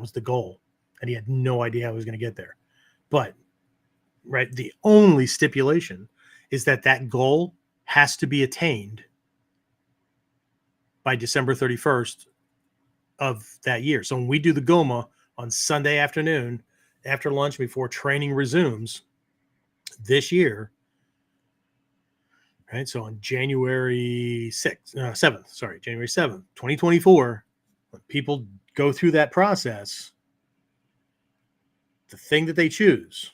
was the goal. And he had no idea how he was going to get there. But right? The only stipulation is that goal has to be attained by December 31st of that year. So when we do the Goma on Sunday afternoon, after lunch, before training resumes this year, right? So on January 7th, 2024, when people go through that process, the thing that they choose,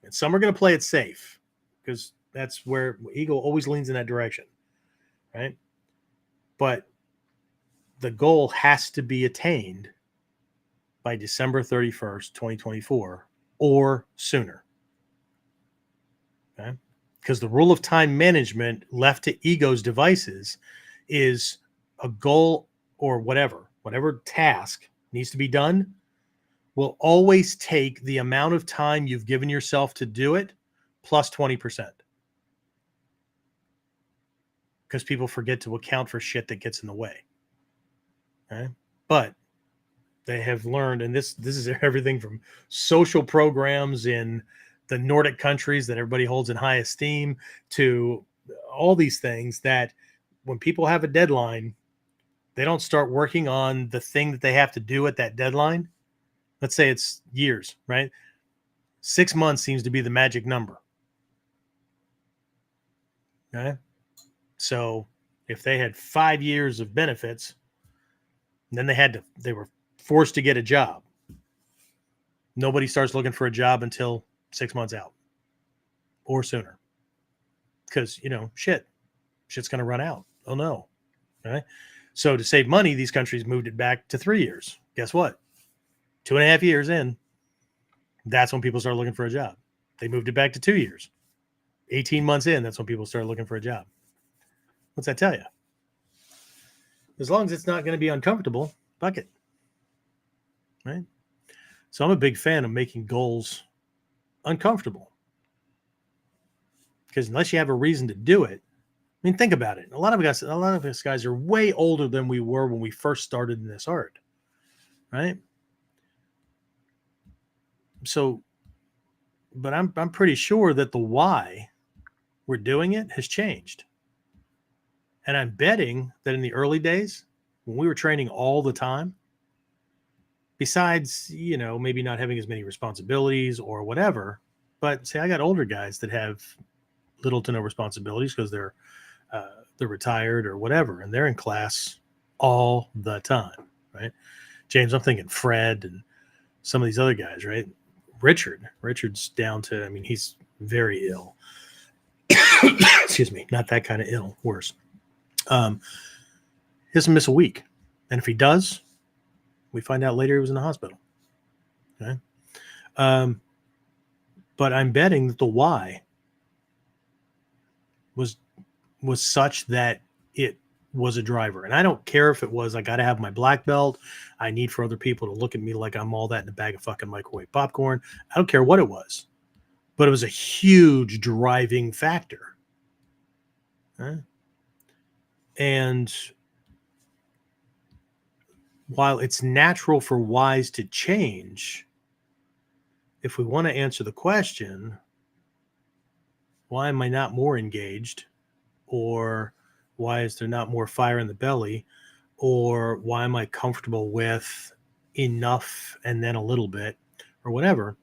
and some are going to play it safe because that's where ego always leans in that direction, right? But the goal has to be attained by December 31st, 2024 or sooner. Okay? Because the rule of time management left to ego's devices is a goal or whatever task needs to be done will always take the amount of time you've given yourself to do it plus 20%. Because people forget to account for shit that gets in the way. Okay? But they have learned, and this is everything from social programs in the Nordic countries that everybody holds in high esteem to all these things, that when people have a deadline, they don't start working on the thing that they have to do at that deadline. Let's say it's years, right? 6 months seems to be the magic number. Okay. So if they had 5 years of benefits, then they were forced to get a job. Nobody starts looking for a job until 6 months out or sooner. Because, shit's going to run out. Oh no. Okay. So to save money, these countries moved it back to 3 years. Guess what? 2.5 years in, that's when people start looking for a job. They moved it back to 2 years. 18 months in, that's when people start looking for a job. What's that tell you? As long as it's not going to be uncomfortable, fuck it. Right? So I'm a big fan of making goals uncomfortable. Because unless you have a reason to do it, I mean, think about it. A lot of us guys are way older than we were when we first started in this art. Right? So, but I'm pretty sure that the why we're doing it has changed. And I'm betting that in the early days, when we were training all the time, besides, maybe not having as many responsibilities or whatever, but say I got older guys that have little to no responsibilities because they're retired or whatever, and they're in class all the time, right? James, I'm thinking Fred and some of these other guys, right? Richard's down to, he's very ill. Excuse me, not that kind of ill, worse. He doesn't miss a week. And if he does, we find out later he was in the hospital. Okay. But I'm betting that the why was such that it was a driver. And I don't care if it was, I got to have my black belt. I need for other people to look at me like I'm all that in a bag of fucking microwave popcorn. I don't care what it was, but it was a huge driving factor. Okay? And while it's natural for whys to change, if we want to answer the question, why am I not more engaged? Or why is there not more fire in the belly? Or why am I comfortable with enough and then a little bit or whatever?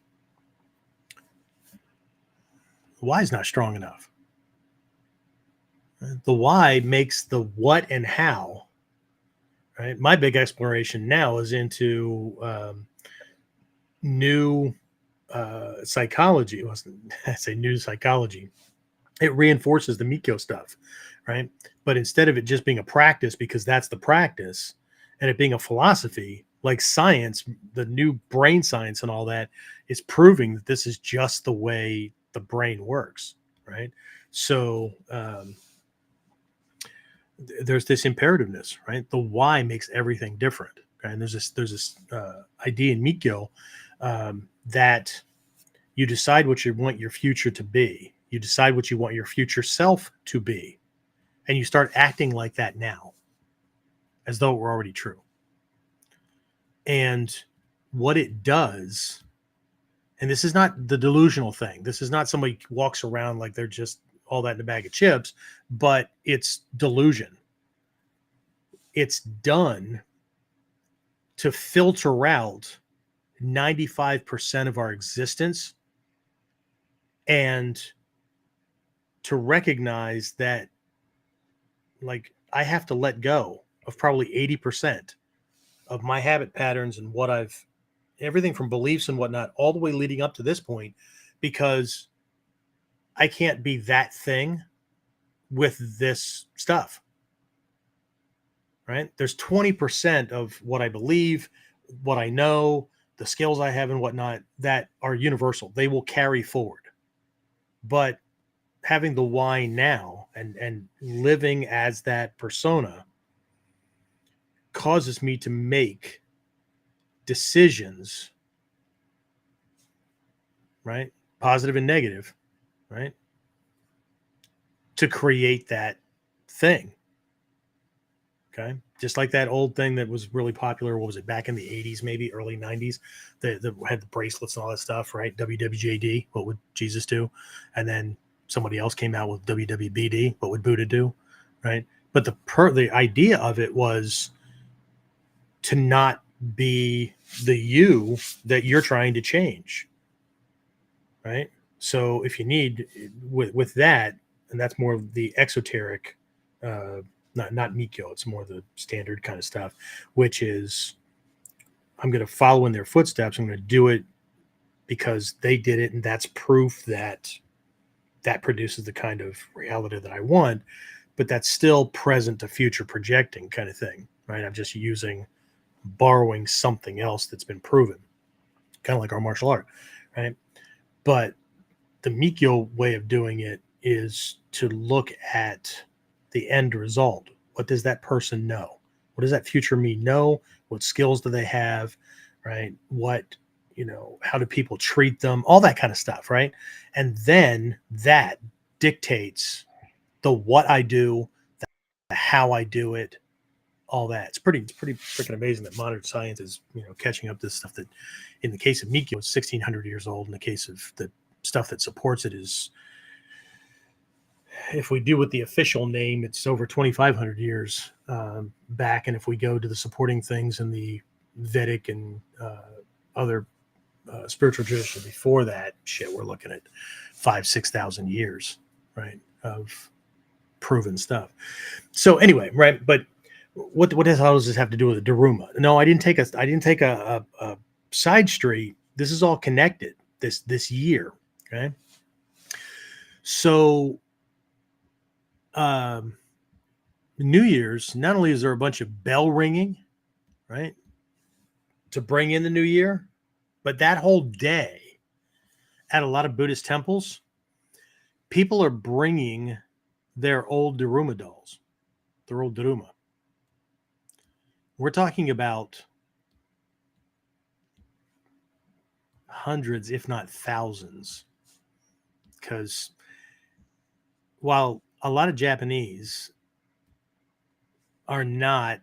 Why is not strong enough. The why makes the what and how, right? My big exploration now is into new psychology. I say new psychology. It reinforces the Mikyo stuff, right? But instead of it just being a practice because that's the practice, and it being a philosophy, like science, the new brain science and all that is proving that this is just the way the brain works, right? So there's this imperativeness, right? The why makes everything different. Okay? And there's this idea in Mikyo that you decide what you want your future to be. You decide what you want your future self to be. And you start acting like that now, as though it were already true. And what it does And this is not the delusional thing. This is not somebody walks around like they're just all that in a bag of chips, but it's delusion. It's done to filter out 95% of our existence and to recognize that, like, I have to let go of probably 80% of my habit patterns and what I've, everything from beliefs and whatnot, all the way leading up to this point, because I can't be that thing with this stuff, right? There's 20% of what I believe, what I know, the skills I have and whatnot that are universal. They will carry forward. But having the why now and living as that persona causes me to make decisions, right? Positive and negative, right? To create that thing. Okay. Just like that old thing that was really popular. What was it, back in the 80s, maybe early 90s? That had the bracelets and all that stuff, right? WWJD, what would Jesus do? And then somebody else came out with WWBD, what would Buddha do? Right. But the idea of it was to not be the you that you're trying to change. Right. So if you need with that, and that's more of the exoteric, not Mikyo, it's more the standard kind of stuff, which is I'm going to follow in their footsteps. I'm going to do it because they did it, and that's proof that that produces the kind of reality that I want. But that's still present to future projecting kind of thing, right? I'm just borrowing something else that's been proven, kind of like our martial art, right? But the Mikyo way of doing it is to look at the end result. What does that person know? What does that future me know? What skills do they have, right? What, how do people treat them? All that kind of stuff, right? And then that dictates the what I do, the how I do it, all that. It's pretty freaking amazing that modern science is, catching up this stuff that in the case of Mikyo, it's 1600 years old. In the case of the stuff that supports it is, if we do with the official name, it's over 2,500 years back. And if we go to the supporting things in the Vedic and other spiritual tradition before that, shit, we're looking at 5,000-6,000 years, right, of proven stuff. So anyway, right, but what does this have to do with the Daruma? No, I didn't take a side street. This is all connected this year. Okay. So New Year's, not only is there a bunch of bell ringing, right, to bring in the new year, but that whole day at a lot of Buddhist temples, people are bringing their old Daruma dolls, their old Daruma. We're talking about hundreds, if not thousands, because while a lot of Japanese are not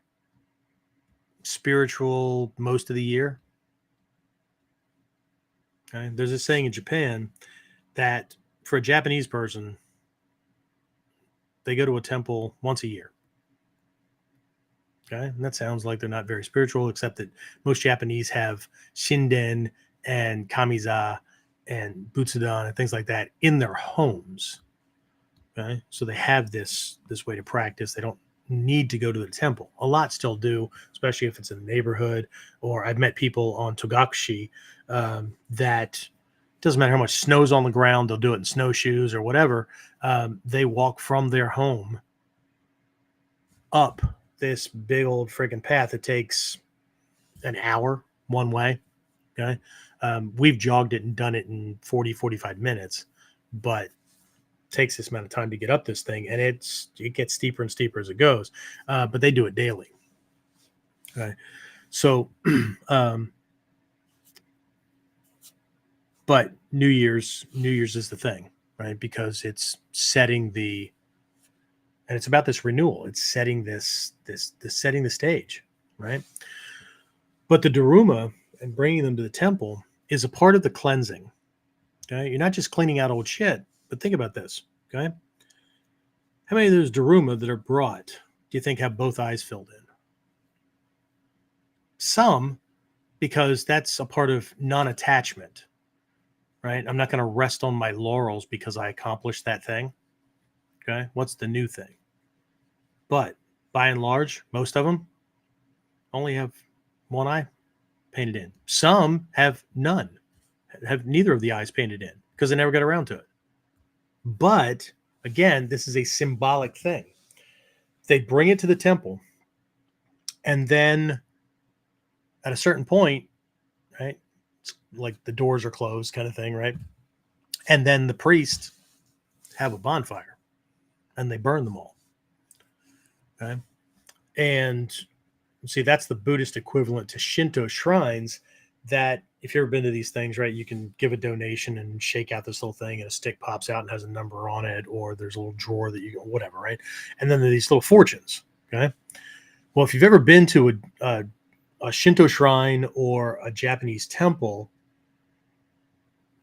spiritual most of the year, okay, there's a saying in Japan that for a Japanese person, they go to a temple once a year. Okay, and that sounds like they're not very spiritual, except that most Japanese have shinden and kamiza and butsudan and things like that in their homes. Okay, so they have this way to practice. They don't need to go to the temple. A lot still do, especially if it's in the neighborhood. Or I've met people on Togakushi that doesn't matter how much snow's on the ground, they'll do it in snowshoes or whatever. They walk from their home up this big old freaking path. It takes an hour one way. Okay. We've jogged it and done it in 45 minutes, but it takes this amount of time to get up this thing, and it gets steeper and steeper as it goes. But they do it daily. Okay. So, but New Year's is the thing, right? Because it's setting and it's about this renewal. It's setting setting the stage, right? But the Daruma and bringing them to the temple is a part of the cleansing. Okay, you're not just cleaning out old shit, but think about this. Okay, how many of those Daruma that are brought do you think have both eyes filled in? Some, because that's a part of non-attachment, right? I'm not going to rest on my laurels because I accomplished that thing. Okay, what's the new thing? But by and large, most of them only have one eye painted in. Some have none, have neither of the eyes painted in because they never got around to it. But again, this is a symbolic thing. They bring it to the temple, and then at a certain point, right, it's like the doors are closed kind of thing, right? And then the priests have a bonfire and they burn them all. Okay. And see, that's the Buddhist equivalent to Shinto shrines, that if you've ever been to these things, right, you can give a donation and shake out this little thing and a stick pops out and has a number on it, or there's a little drawer that you go, whatever, right? And then there are these little fortunes. Okay. Well, if you've ever been to a Shinto shrine or a Japanese temple,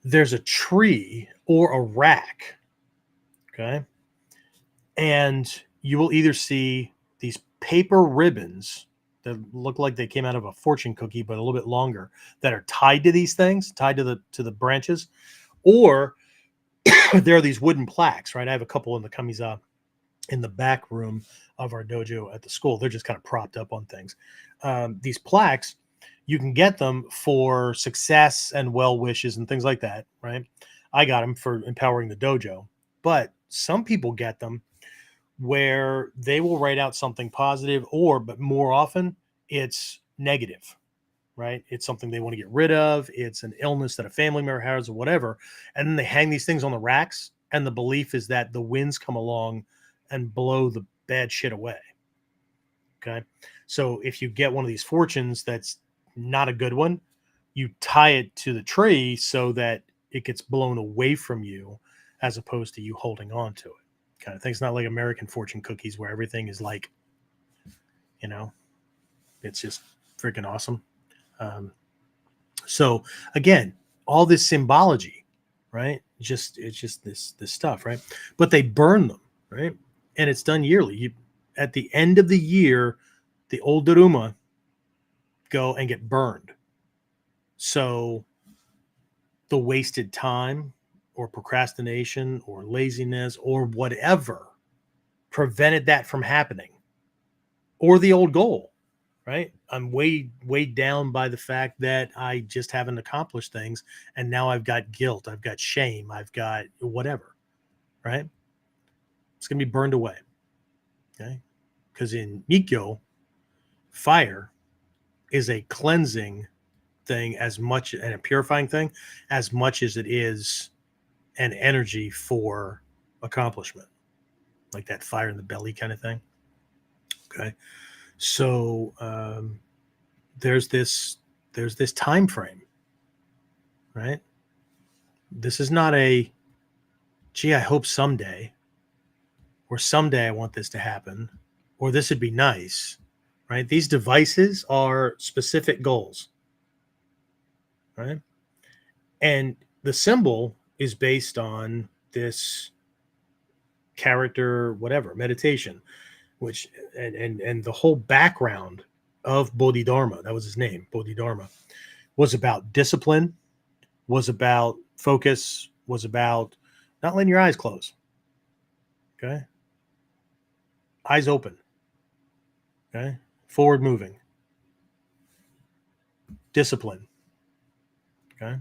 there's a tree or a rack. Okay. And you will either see these paper ribbons that look like they came out of a fortune cookie, but a little bit longer, that are tied to these things, tied to the branches, or there are these wooden plaques, right? I have a couple in the kamiza in the back room of our dojo at the school. They're just kind of propped up on things. These plaques, you can get them for success and well wishes and things like that, right? I got them for empowering the dojo, but some people get them where they will write out something positive, but more often it's negative, right? It's something they want to get rid of. It's an illness that a family member has or whatever. And then they hang these things on the racks. And the belief is that the winds come along and blow the bad shit away. Okay. So if you get one of these fortunes that's not a good one, you tie it to the tree so that it gets blown away from you as opposed to you holding on to it. Kind of thing. It's not like American fortune cookies where everything is like, it's just freaking awesome. So again, all this symbology, right? It's just this stuff, right? But they burn them, right? And it's done yearly. At the end of the year, the old Daruma go and get burned. So the wasted time or procrastination or laziness or whatever prevented that from happening, or the old goal, right? I'm weighed down by the fact that I just haven't accomplished things. And now I've got guilt. I've got shame. I've got whatever, right? It's going to be burned away. Okay. Because in Mikyo, fire is a cleansing thing as much, and a purifying thing as much as it is an energy for accomplishment, like that fire in the belly kind of thing. Okay. So there's this time frame, right? This is not a, gee, I hope someday, or someday I want this to happen, or this would be nice, right? These devices are specific goals, right? And the symbol is based on this character, whatever, meditation, which, and the whole background of Bodhidharma, that was his name, Bodhidharma, was about discipline, was about focus, was about not letting your eyes close. Okay. Eyes open. Okay. Forward moving. Discipline. Okay.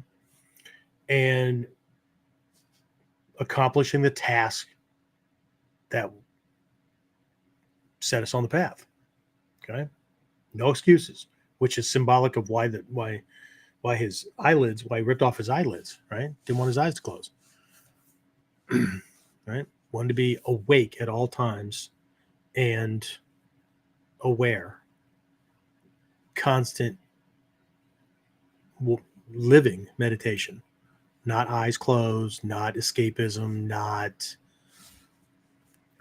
And accomplishing the task that set us on the path. Okay. No excuses, which is symbolic of why his eyelids, why he ripped off his eyelids, right? Didn't want his eyes to close. Right? Wanted to be awake at all times and aware. Constant living meditation. Not eyes closed, not escapism,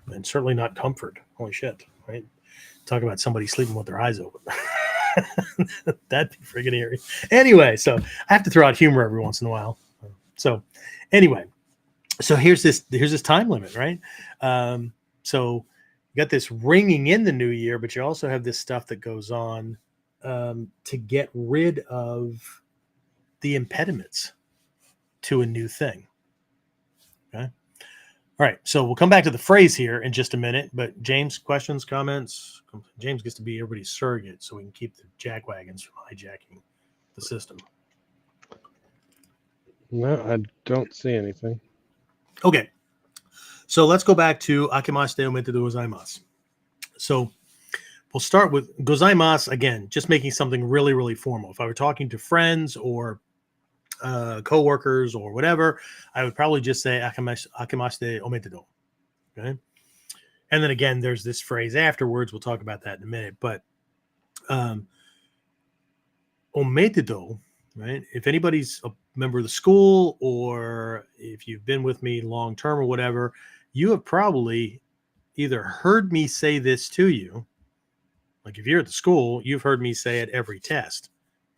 and certainly not comfort. Holy shit, right? Talk about somebody sleeping with their eyes open. That'd be friggin' eerie. Anyway, so I have to throw out humor every once in a while. So anyway, so here's this time limit, right? So you got this ringing in the new year, but you also have this stuff that goes on to get rid of the impediments to a new thing. Okay. All right. So we'll come back to the phrase here in just a minute. But James, questions, comments? James gets to be everybody's surrogate, so we can keep the jackwagons from hijacking the system. No, I don't see anything. Okay. So let's go back to akemashite omedetou gozaimasu. So we'll start with gozaimasu again, just making something really, really formal. If I were talking to friends or co-workers or whatever, I would probably just say akemashite omedetou. Okay. And then again, there's this phrase afterwards. We'll talk about that in a minute. But omedetou, right? If anybody's a member of the school or if you've been with me long term or whatever, you have probably either heard me say this to you. Like if you're at the school, you've heard me say it every test,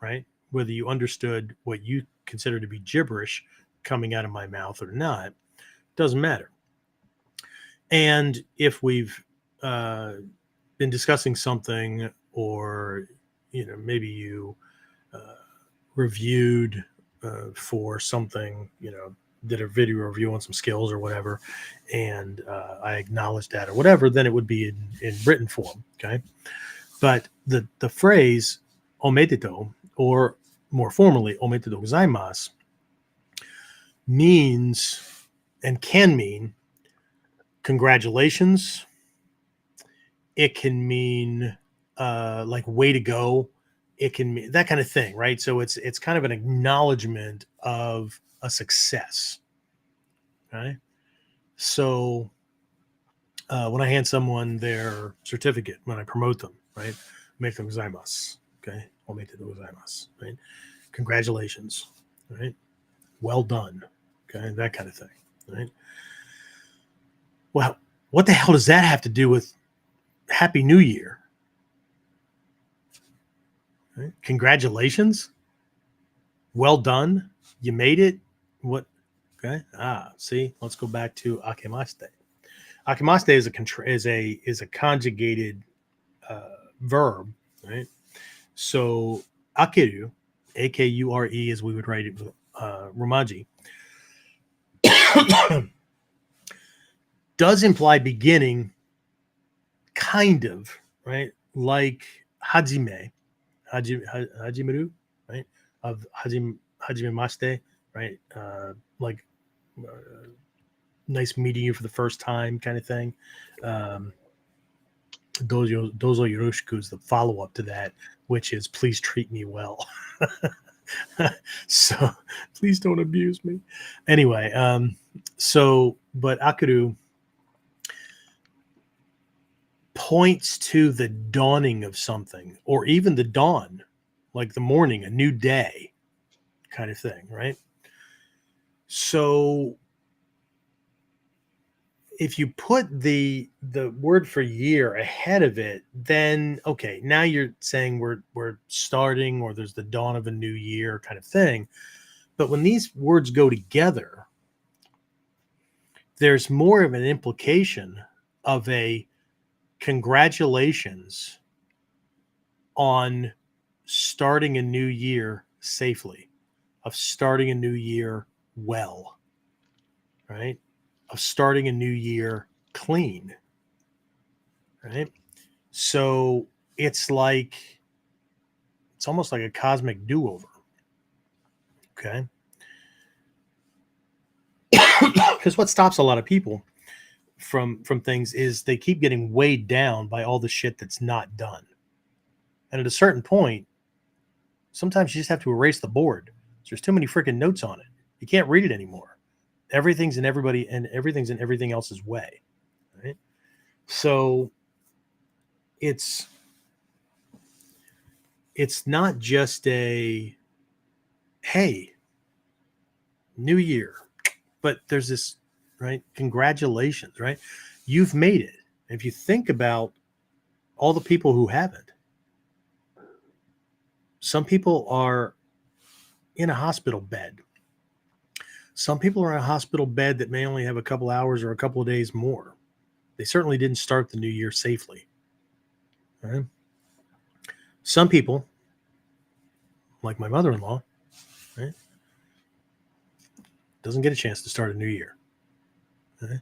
right? Whether you understood what you consider to be gibberish coming out of my mouth or not, doesn't matter. And if we've been discussing something, or maybe you reviewed for something, did a video review on some skills or whatever, and I acknowledged that or whatever, then it would be in written form. Okay. But the phrase omedetou, or more formally omedetou gozaimasu, means and can mean congratulations. It can mean like way to go. It can mean that kind of thing, right? So it's kind of an acknowledgement of a success. Okay. So when I hand someone their certificate, when I promote them, right? Omedetou gozaimasu. Okay. Omedetou gozaimasu. Right. Congratulations. Right. Well done. Okay. That kind of thing. Right. Well, what the hell does that have to do with Happy New Year? Right? Congratulations. Well done. You made it. What? Okay. See, let's go back to akemashite. Akemashite is a conjugated verb, right? So akeru, akure, as we would write it with Romaji, does imply beginning, kind of, right? Like hajimeru, right? Of hajimemashite, right? Like nice meeting you for the first time kind of thing. Dozo yoroshiku is the follow-up to that, which is please treat me well. So please don't abuse me. Anyway, but akeru points to the dawning of something, or even the dawn, like the morning, a new day kind of thing, right? So if you put the word for year ahead of it, then okay, now you're saying we're starting, or there's the dawn of a new year kind of thing. But when these words go together, there's more of an implication of a congratulations on starting a new year safely, of starting a new year well, right? Of starting a new year clean, right? So it's almost like a cosmic do-over, okay? Because what stops a lot of people from things is they keep getting weighed down by all the shit that's not done. And at a certain point, sometimes you just have to erase the board. There's too many freaking notes on it. You can't read it anymore. Everything's in everything else's way, right? So it's not just a hey, new year, but there's this, right? Congratulations, right? You've made it. If you think about all the people who haven't, Some people are in a hospital bed. Some people are in a hospital bed that may only have a couple hours or a couple of days more. They certainly didn't start the new year safely. Right? Some people, like my mother-in-law, right, doesn't get a chance to start a new year. Right?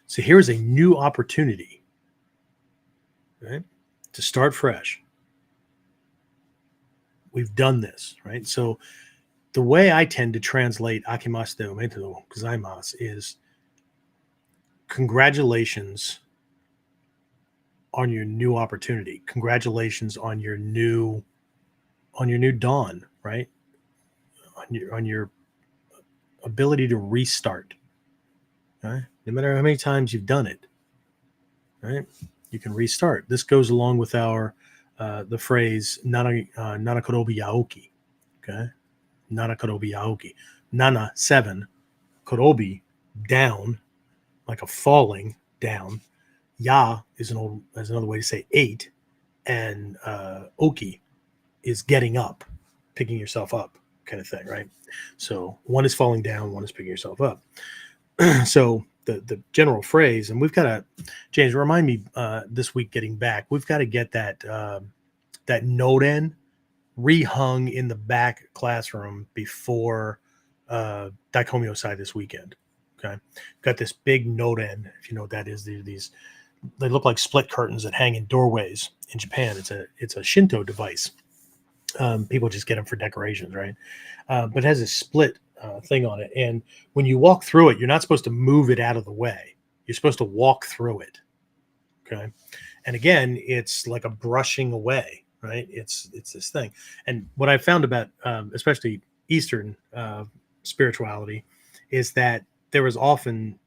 So here's a new opportunity, right, to start fresh. We've done this, right? So the way I tend to translate Akimasu de Omedetou Gozaimasu is congratulations on your new opportunity. Congratulations on your new dawn, right? On your ability to restart. Right? No matter how many times you've done it, right? You can restart. This goes along with our the phrase "nana korobi yaoki." Okay, nana korobi yaoki. Nana 7, korobi down, like a falling down. Ya is another way to say 8, and oki is getting up, picking yourself up, kind of thing, right? So one is falling down, one is picking yourself up. So the general phrase, and we've got to, James, remind me this week getting back, we've got to get that that noten rehung in the back classroom before Daikomyo Sai this weekend. Okay, got this big noten. If you know what that is, these they look like split curtains that hang in doorways in Japan. It's a Shinto device. People just get them for decorations, right? But it has a split thing on it, and when you walk through it, you're not supposed to move it out of the way. You're supposed to walk through it. Okay, and again, it's like a brushing away, right? It's this thing. And what I found about especially Eastern spirituality is that there was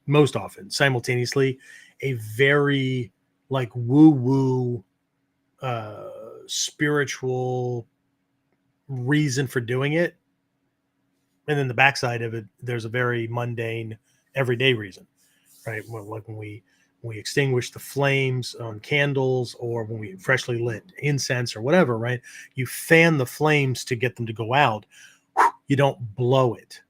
most often, simultaneously, a very like woo-woo spiritual reason for doing it, and then the backside of it, there's a very mundane, everyday reason, right? Well, like when we extinguish the flames on candles, or when we freshly lit incense or whatever, right? You fan the flames to get them to go out. You don't blow it.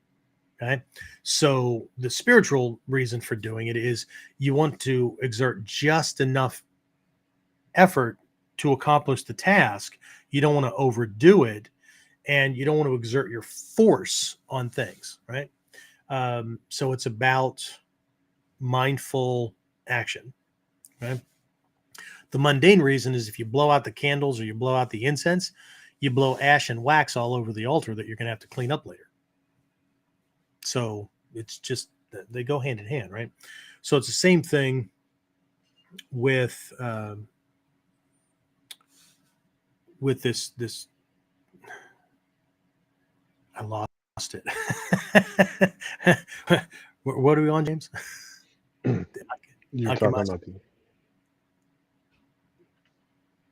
Okay. So the spiritual reason for doing it is you want to exert just enough effort to accomplish the task. You don't want to overdo it, and you don't want to exert your force on things, right? So it's about mindful action, right? The mundane reason is if you blow out the candles or you blow out the incense, you blow ash and wax all over the altar that you're going to have to clean up later. So it's just, they go hand in hand, right? So it's the same thing with this. I lost it. What are we on, James? You're talking about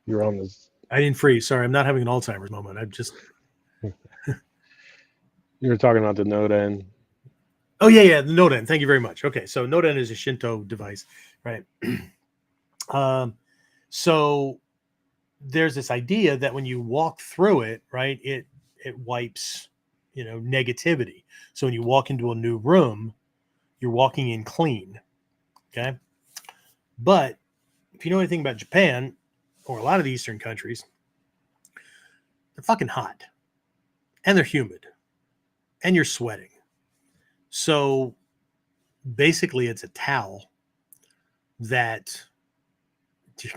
you're on this. I didn't freeze. Sorry, I'm not having an Alzheimer's moment. I'm just. You're talking about the noten. Oh yeah, the noten. Thank you very much. Okay, so noten is a Shinto device, right? So there's this idea that when you walk through it, right, it wipes, negativity. So when you walk into a new room, you're walking in clean. Okay. But if you know anything about Japan or a lot of the Eastern countries, they're fucking hot and they're humid and you're sweating. So basically it's a towel that you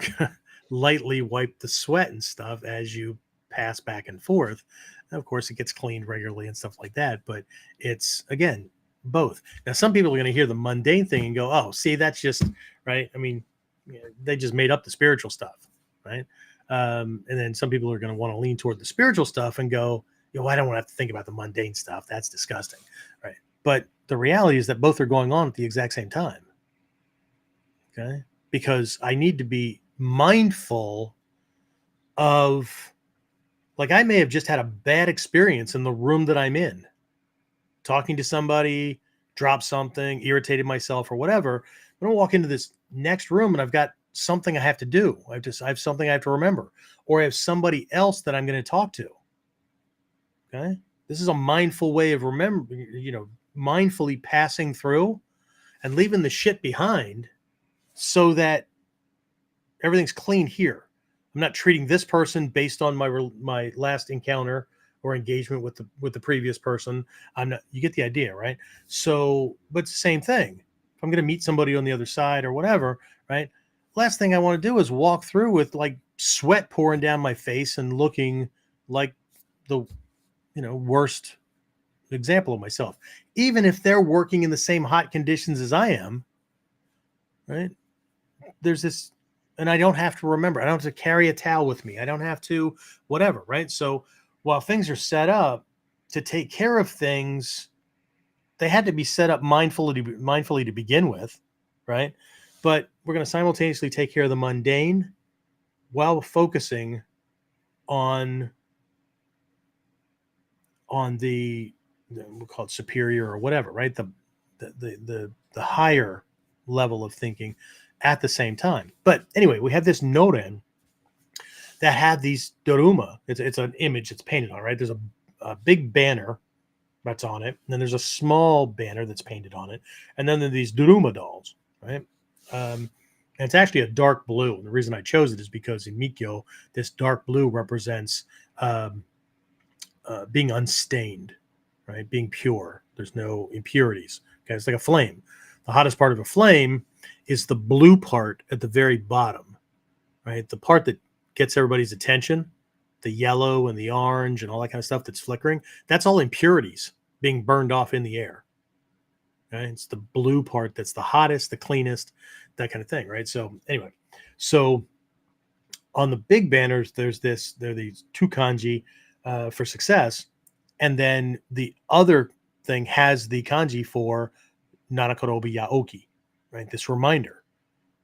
lightly wipe the sweat and stuff as you pass back and forth. And of course it gets cleaned regularly and stuff like that, but it's, again, both. Now some people are going to hear the mundane thing and go, oh, see, that's just right. I mean, they just made up the spiritual stuff, right? And then some people are going to want to lean toward the spiritual stuff and go, I don't want to have to think about the mundane stuff. That's disgusting, right? But the reality is that both are going on at the exact same time. Okay, because I need to be mindful of, like, I may have just had a bad experience in the room that I'm in, talking to somebody, dropped something, irritated myself or whatever. I'm going to walk into this next room and I've got something I have to do. I have something I have to remember, or I have somebody else that I'm going to talk to. Okay. This is a mindful way of mindfully passing through and leaving the shit behind so that everything's clean here. I'm not treating this person based on my last encounter or engagement with the previous person. I'm not. You get the idea, right? So, but it's the same thing. If I'm going to meet somebody on the other side or whatever, right? Last thing I want to do is walk through with like sweat pouring down my face and looking like the worst example of myself. Even if they're working in the same hot conditions as I am, right? There's this, and I don't have to remember. I don't have to carry a towel with me. I don't have to whatever, right? So while things are set up to take care of things, they had to be set up mindfully to begin with, right? But we're going to simultaneously take care of the mundane while focusing on the we'll call it superior or whatever, right? The higher level of thinking at the same time. But anyway, we have this noten that had these doruma. It's an image that's painted on, right? There's a big banner that's on it, and then there's a small banner that's painted on it, and then there are these doruma dolls, right? And it's actually a dark blue. And the reason I chose it is because in Mikyo, this dark blue represents being unstained, right? Being pure. There's no impurities. Okay, it's like a flame. The hottest part of a flame is the blue part at the very bottom, right? The part that gets everybody's attention, the yellow and the orange and all that kind of stuff that's flickering. That's all impurities being burned off in the air. Right? It's the blue part that's the hottest, the cleanest, that kind of thing, right? So anyway, so on the big banners, there are these two kanji for success, and then the other thing has the kanji for Nanakorobi Yaoki, right? This reminder.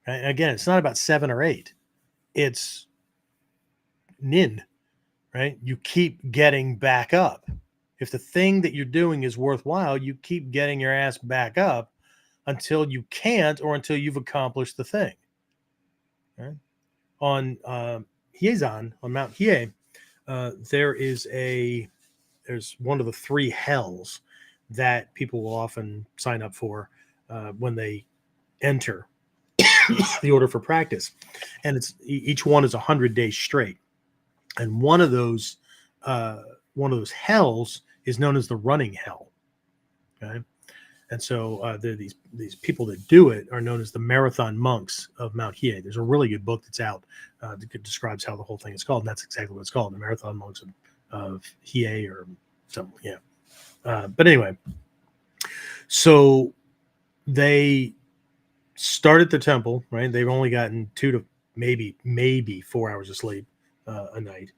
Right? And again, it's not about 7 or 8. It's nin, right? You keep getting back up. If the thing that you're doing is worthwhile, you keep getting your ass back up until you can't or until you've accomplished the thing. Right? On Hiezan, on Mount Hiei, there's one of the 3 hells that people will often sign up for when they enter the order for practice, and each one is 100 days straight, and one of those hells is known as the running hell. Okay, and so these people that do it are known as the marathon monks of Mount Hiei. There's a really good book that's out that describes how the whole thing is called, and that's exactly what it's called, the marathon monks of Hiei or something. Yeah. But anyway, so they start at the temple, right? They've only gotten 2 to maybe 4 hours of sleep a night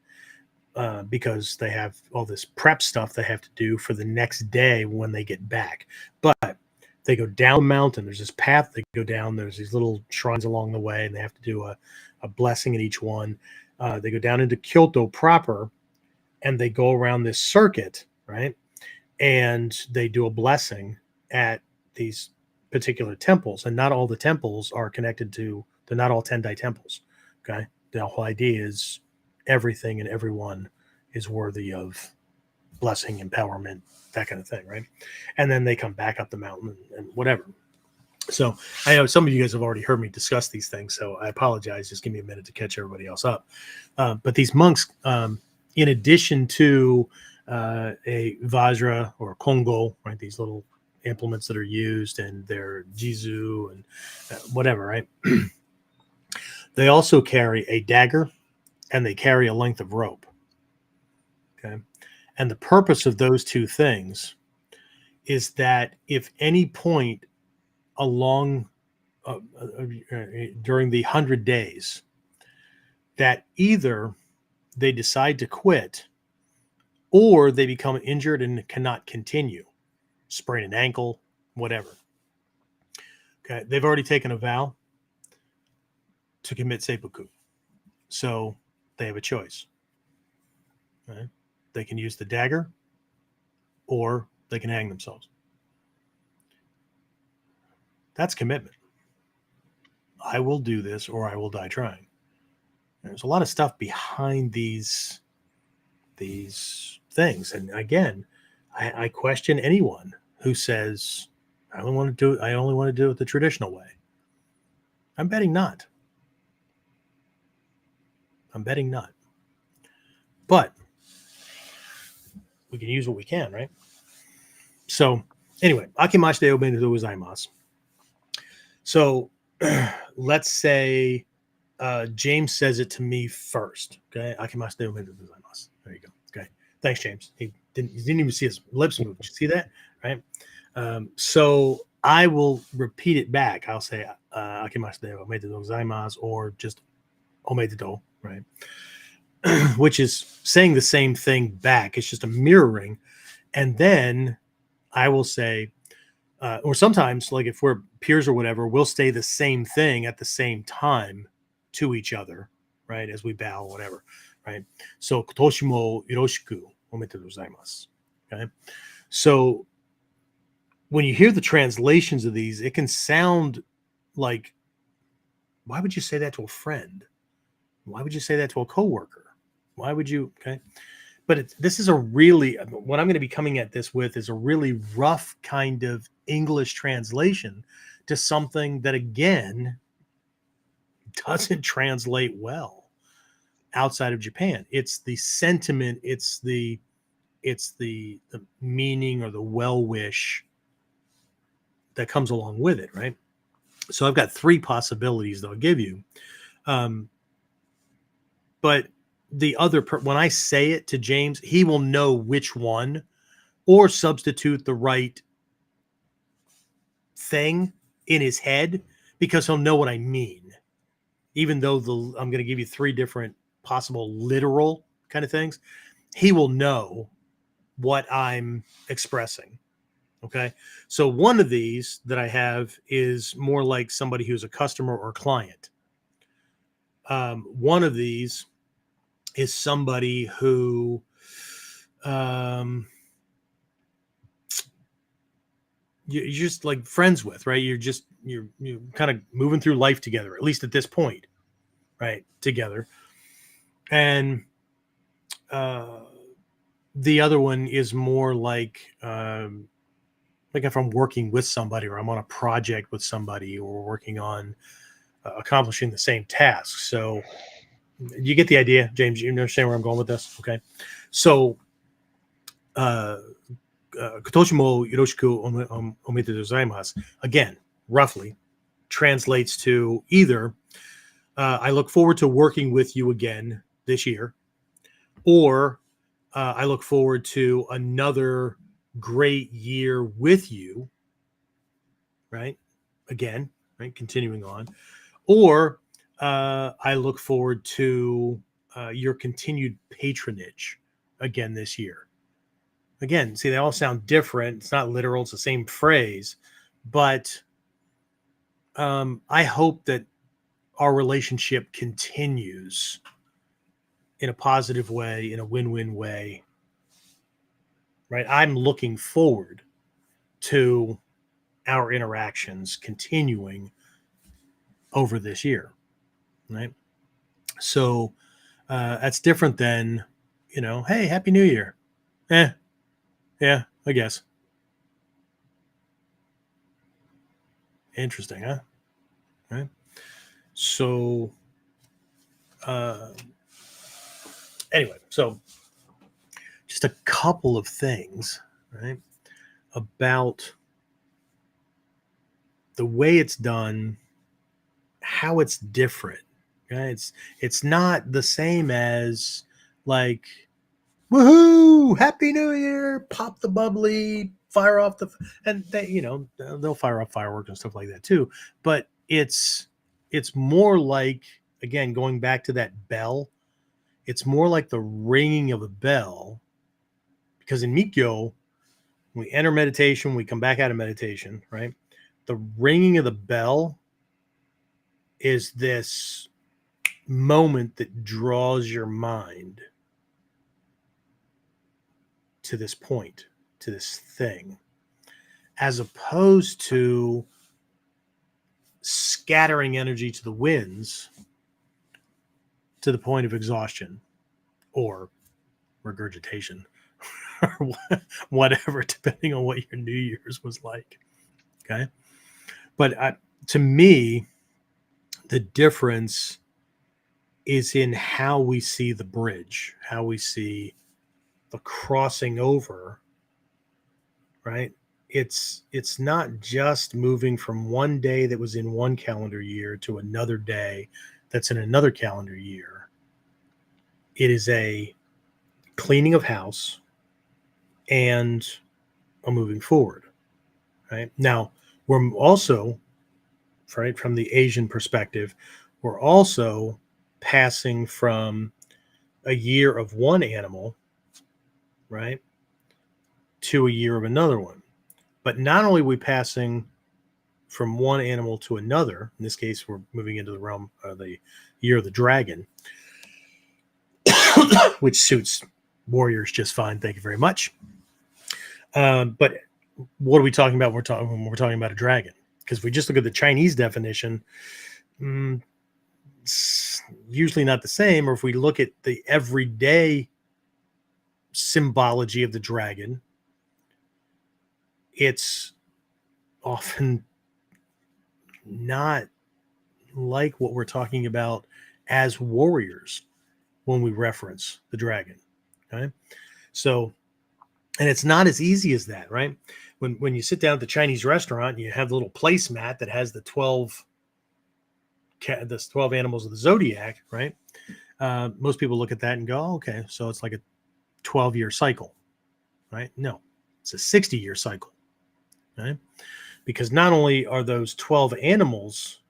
because they have all this prep stuff they have to do for the next day when they get back. But they go down the mountain. There's this path they go down. There's these little shrines along the way, and they have to do a blessing at each one. They go down into Kyoto proper, and they go around this circuit, right? And they do a blessing at these particular temples, and not all the temples are connected to. They're not all Tendai temples. Okay, the whole idea is everything and everyone is worthy of blessing, empowerment, that kind of thing, right? And then they come back up the mountain and whatever. So I know some of you guys have already heard me discuss these things, so I apologize. Just give me a minute to catch everybody else up. But these monks, in addition to a vajra or kongo, right? These little implements that are used, and their jizu and whatever, right? They also carry a dagger, and they carry a length of rope. Okay. And the purpose of those 2 things is that if any point along during the 100 days that either they decide to quit or they become injured and cannot continue, sprain an ankle, whatever. Okay. They've already taken a vow to commit seppuku. So they have a choice. Right? They can use the dagger or they can hang themselves. That's commitment. I will do this or I will die trying. There's a lot of stuff behind these things. And again, I question anyone who says, I only want to do it the traditional way. I'm betting not. But we can use what we can, right? So anyway, akimashite omedetou gozaimasu. So let's say James says it to me first. Okay, akimashite omedetou gozaimasu. There you go. Okay, thanks, James. He didn't even see his lips move. Did you see that? Right. So I will repeat it back. I'll say akimashite omedetou gozaimasu, or just omedetou, right? Which is saying the same thing back. It's just a mirroring. And then I will say, or sometimes, like if we're peers or whatever, we'll say the same thing at the same time to each other, right? As we bow, whatever, right? So, kotoshi mo yoroshiku omedetou gozaimasu. Okay. So when you hear the translations of these, it can sound like, why would you say that to a friend? Why would you say that to a coworker? Why would you? Okay. But this is what I'm going to be coming at this with is a really rough kind of English translation to something that, again, doesn't translate well outside of Japan. It's the sentiment, it's the meaning or the well wish that comes along with it, right? So I've got three possibilities that I'll give you. But the other, when I say it to James, he will know which one, or substitute the right thing in his head, because he'll know what I mean. Even though I'm going to give you three different possible literal kind of things, he will know what I'm expressing. Okay. So one of these that I have is more like somebody who's a customer or client. One of these is somebody who you're just like friends with, right? You're kind of moving through life together, at least at this point, right? Together. And the other one is more like if I'm working with somebody, or I'm on a project with somebody, or we're working on accomplishing the same task. So you get the idea, James. You understand where I'm going with this? Okay. So kotoshi mo yoroshiku omedetou gozaimasu, again, roughly translates to either I look forward to working with you again this year, or I look forward to another great year with you, right? Again, right? Continuing on. Or I look forward to your continued patronage again this year. Again, see, they all sound different. It's not literal. It's the same phrase. But I hope that our relationship continues in a positive way, in a win-win way, right? I'm looking forward to our interactions continuing over this year, right? So that's different than, hey, Happy New Year. Yeah, I guess. Interesting, huh? Right. So anyway, so just a couple of things, right, about the way it's done, how it's different. Okay? It's not the same as like, woohoo, Happy New Year, pop the bubbly, fire off and they, they'll fire off fireworks and stuff like that too. But it's more like, again, going back to that bell, it's more like the ringing of a bell, because in Mikyo, we enter meditation, we come back out of meditation, right? The ringing of the bell is this moment that draws your mind to this point, to this thing, as opposed to scattering energy to the winds to the point of exhaustion or regurgitation, or whatever, depending on what your New Year's was like. Okay. But to me, the difference is in how we see the bridge, how we see the crossing over, right? It's not just moving from one day that was in one calendar year to another day that's in another calendar year. It is a cleaning of house and a moving forward, right? Now, we're also, right, from the Asian perspective, we're also passing from a year of one animal, right, to a year of another one. But not only are we passing from one animal to another, in this case, we're moving into the realm of the year of the dragon, which suits warriors just fine. Thank you very much. But what are we talking about? We're talking about a dragon, because if we just look at the Chinese definition, it's usually not the same. Or if we look at the everyday symbology of the dragon, it's often not like what we're talking about as warriors when we reference the dragon. Okay. So, and it's not as easy as that, right? When you sit down at the Chinese restaurant, you have the little placemat that has the 12 animals of the zodiac, right? Most people look at that and go, oh, okay, so it's like a 12-year cycle, right? No, it's a 60-year cycle, right? Because not only are those 12 animals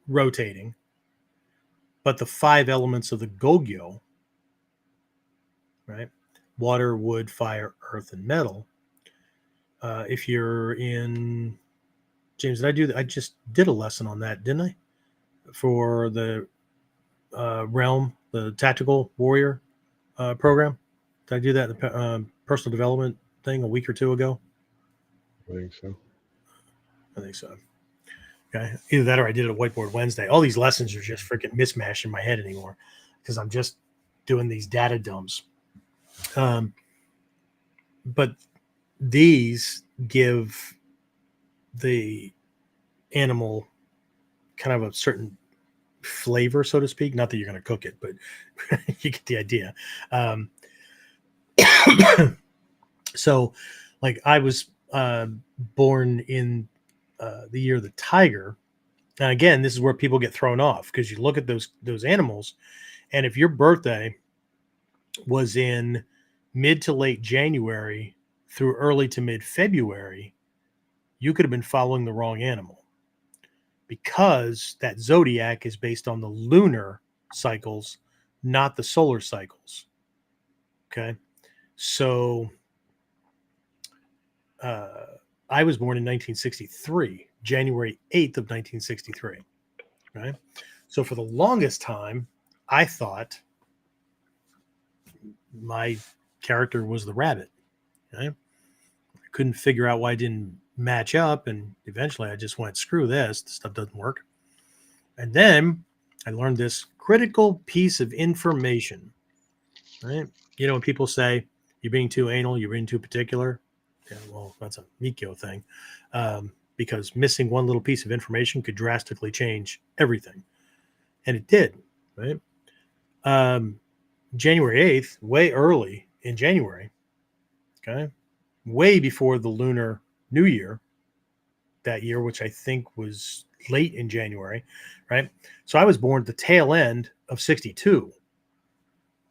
rotating, but the 5 elements of the Gogyo, right? Water, wood, fire, earth, and metal. If you're in, James, I just did a lesson on that, didn't I? For the realm, the tactical warrior program. Did I do that in the personal development thing a week or two ago? I think so. Okay. Either that or I did it at Whiteboard Wednesday. All these lessons are just freaking mismatched in my head anymore because I'm just doing these data dumps. But these give the animal kind of a certain flavor, so to speak. Not that you're going to cook it, but you get the idea. So, like, I was born in the year of the tiger. And again, this is where people get thrown off, because you look at those animals, and if your birthday was in mid to late January through early to mid February, you could have been following the wrong animal, because that zodiac is based on the lunar cycles, not the solar cycles. Okay. So I was born in 1963, January 8th of 1963. Right. So for the longest time, I thought my character was the rabbit. Right? I couldn't figure out why I didn't match up. And eventually I just went, screw this. This stuff doesn't work. And then I learned this critical piece of information. Right. You know, when people say you're being too anal, you're being too particular. Yeah, well, that's a Mikyo thing. Because missing one little piece of information could drastically change everything. And it did, right? January 8th, way early in January, okay? Way before the Lunar New Year that year, which I think was late in January, right? So I was born at the tail end of 62,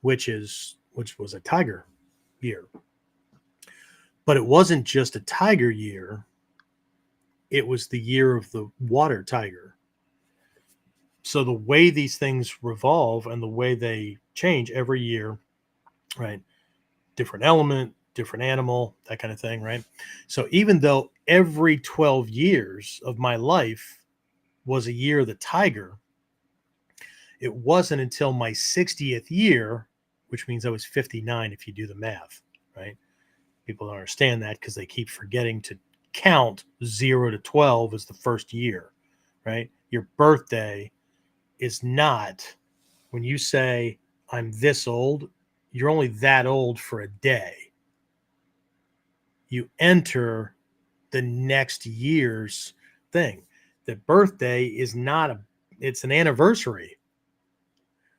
which was a tiger year. But it wasn't just a tiger year. It was the year of the water tiger. So the way these things revolve and the way they change every year, right? Different element, different animal, that kind of thing, right? So even though every 12 years of my life was a year of the tiger, it wasn't until my 60th year, which means I was 59 if you do the math, right? People don't understand that because they keep forgetting to count 0 to 12 as the first year, right? Your birthday is not, when you say I'm this old, you're only that old for a day. You enter the next year's thing. The birthday is not it's an anniversary,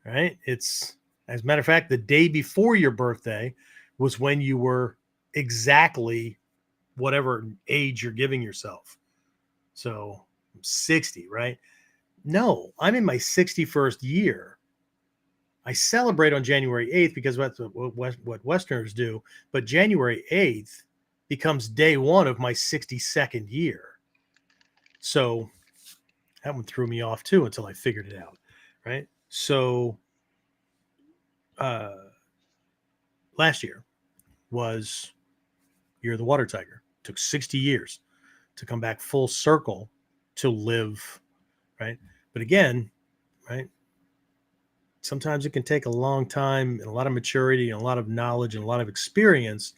right? It's, as a matter of fact, the day before your birthday was when you were exactly whatever age you're giving yourself. So 60, right? No, I'm in my 61st year. I celebrate on January 8th because that's what Westerners do. But January 8th becomes day one of my 62nd year. So that one threw me off too until I figured it out, right? So last year was Year of the Water Tiger. It took 60 years to come back full circle to live, right? But again, right, sometimes it can take a long time and a lot of maturity and a lot of knowledge and a lot of experience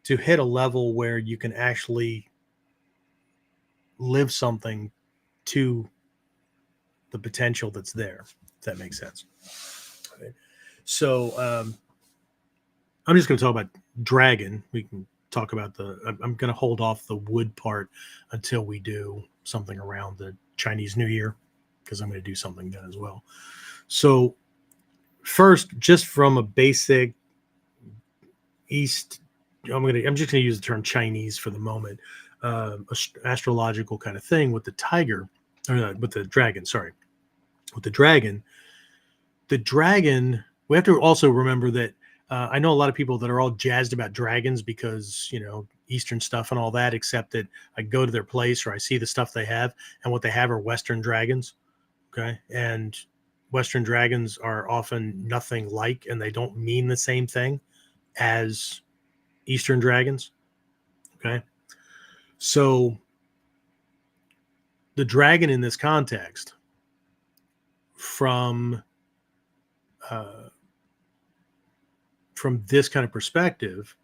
to hit a level where you can actually live something to the potential that's there, if that makes sense. Okay. So I'm just going to talk about dragon. We can talk about I'm going to hold off the wood part until we do something around the Chinese New Year, because I'm going to do something then as well. So first, just from a basic East, I'm just going to use the term Chinese for the moment, astrological kind of thing with the tiger, or with the dragon, sorry. With the dragon, we have to also remember that I know a lot of people that are all jazzed about dragons because, Eastern stuff and all that, except that I go to their place or I see the stuff they have, and what they have are Western dragons. Okay. And Western dragons are often nothing like, and they don't mean the same thing as Eastern dragons. Okay. So the dragon in this context, from this kind of perspective,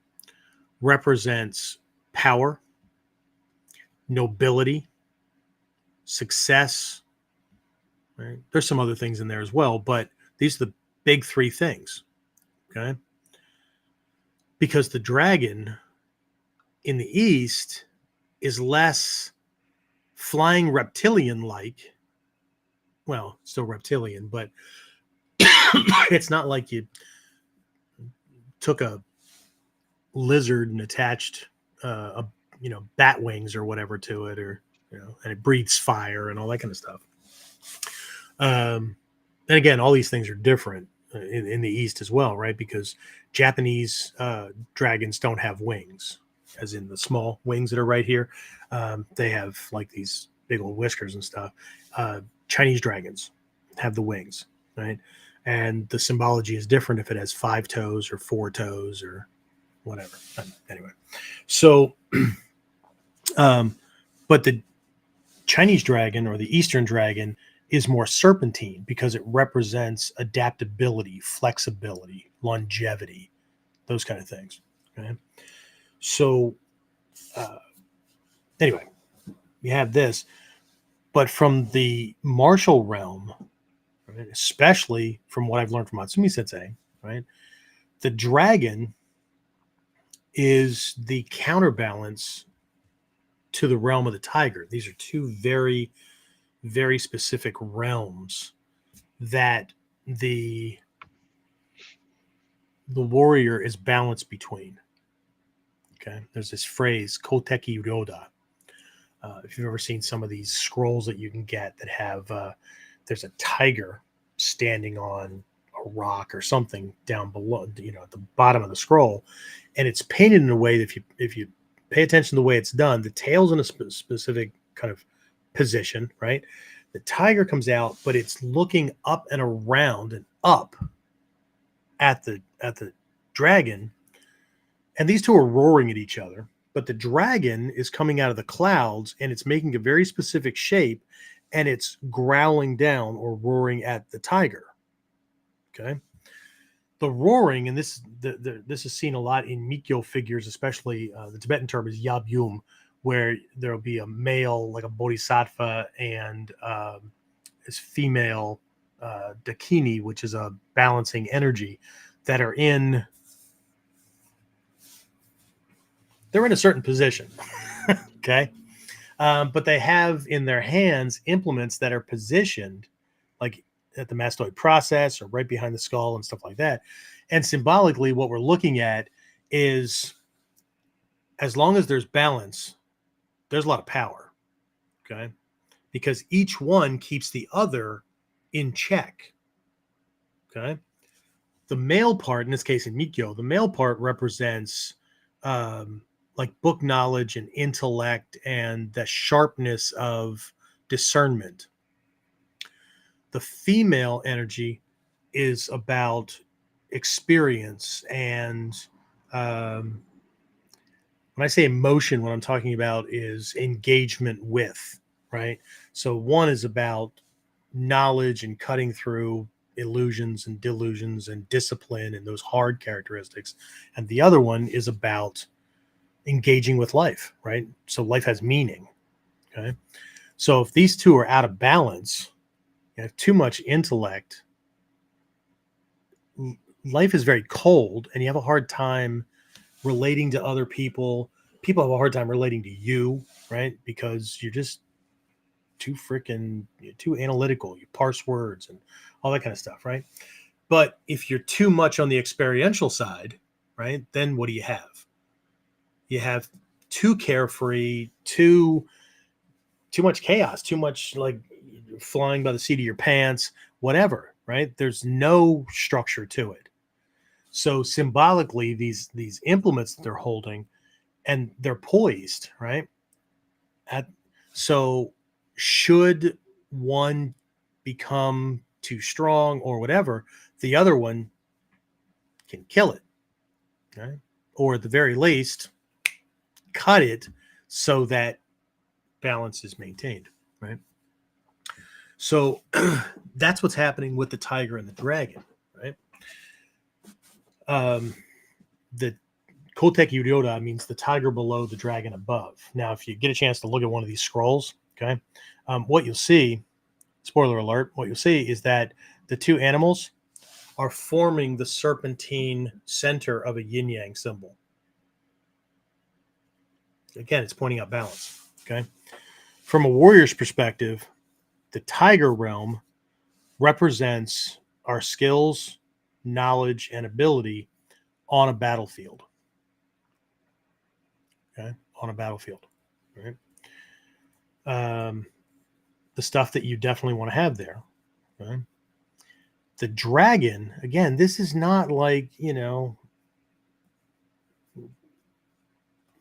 represents power, nobility, success. Right? There's some other things in there as well, but these are the big three things. Okay. Because the dragon in the East is less flying reptilian-like. Well, still reptilian, but it's not like you took a lizard and attached bat wings or whatever to it, or and it breathes fire and all that kind of stuff. And again, all these things are different in the East as well, right? Because Japanese dragons don't have wings, as in the small wings that are right here. They have like these big old whiskers and stuff. Chinese dragons have the wings, right? And the symbology is different if it has 5 toes or 4 toes or whatever. Anyway, so, but the Chinese dragon or the Eastern dragon is more serpentine because it represents adaptability, flexibility, longevity, those kind of things. Okay. So, anyway, you have this, but from the martial realm, right, especially from what I've learned from Matsumi Sensei, right, the dragon is the counterbalance to the realm of the tiger. These are two very, very specific realms that the warrior is balanced between. Okay, there's this phrase "koteki ryoda." If you've ever seen some of these scrolls that you can get that have, there's a tiger standing on a rock or something down below, at the bottom of the scroll, and it's painted in a way that if you pay attention to the way it's done, the tail's in a specific kind of position, right? The tiger comes out, but it's looking up and around and up at the dragon, and these two are roaring at each other. But the dragon is coming out of the clouds, and it's making a very specific shape, and it's growling down or roaring at the tiger. Okay, the roaring, and this is seen a lot in Mikyo figures, especially the Tibetan term is yabyum, where there will be a male like a bodhisattva and this female dakini, which is a balancing energy that are they're in a certain position. Okay. But they have in their hands implements that are positioned like at the mastoid process or right behind the skull and stuff like that. And symbolically, what we're looking at is as long as there's balance, there's a lot of power. Okay. Because each one keeps the other in check. Okay. The male part, in this case in Mikyo, the male part represents like book knowledge and intellect and the sharpness of discernment. The female energy is about experience and when I say emotion, what I'm talking about is engagement with, right? So one is about knowledge and cutting through illusions and delusions and discipline and those hard characteristics. And the other one is about engaging with life, right? So life has meaning. Okay. So if these two are out of balance, you have too much intellect, life is very cold and you have a hard time relating to other people. People have a hard time relating to you, right? Because you're just you're too analytical. You parse words and all that kind of stuff, right? But if you're too much on the experiential side, right, then what do you have? You have too carefree, too much chaos, too much like flying by the seat of your pants, whatever, right? There's no structure to it. So symbolically, these implements that they're holding, and they're poised, right? So should one become too strong or whatever, the other one can kill it, right? Or at the very least, cut it so that balance is maintained, right? So that's what's happening with the tiger and the dragon, right? The Koteki Ryoda means the tiger below, the dragon above. Now, if you get a chance to look at one of these scrolls, okay, what you'll see, spoiler alert, what you'll see is that the two animals are forming the serpentine center of a yin-yang symbol. Again, it's pointing out balance, okay? From a warrior's perspective, the tiger realm represents our skills, knowledge, and ability on a battlefield. Okay, on a battlefield, right? The stuff that you definitely want to have there, right? The dragon, again, this is not like,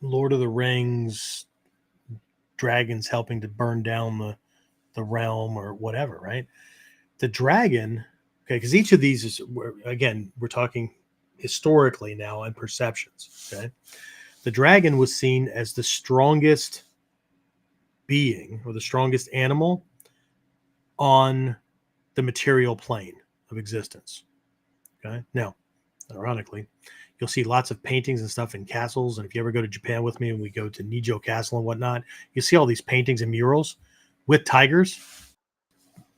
Lord of the Rings, dragons helping to burn down the realm or whatever, right? The dragon, okay, because each of these is, again, we're talking historically now and perceptions, okay? The dragon was seen as the strongest being or the strongest animal on the material plane of existence. Okay. Now, ironically, you'll see lots of paintings and stuff in castles. And if you ever go to Japan with me and we go to Nijo Castle and whatnot, you see all these paintings and murals with tigers.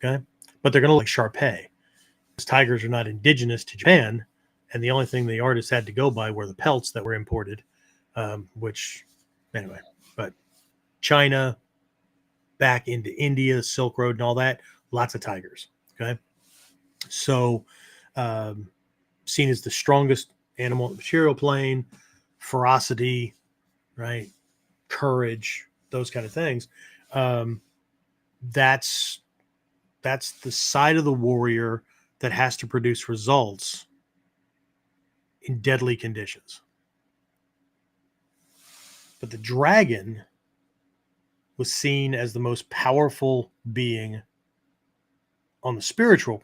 Okay. But they're going to look like Shar-Pei. Because tigers are not indigenous to Japan. And the only thing the artists had to go by were the pelts that were imported. Which, anyway, but China, back into India, Silk Road and all that, lots of tigers, okay? So, seen as the strongest animal on the material plane, ferocity, right? Courage, those kind of things. That's the side of the warrior that has to produce results in deadly conditions. But the dragon was seen as the most powerful being on the spiritual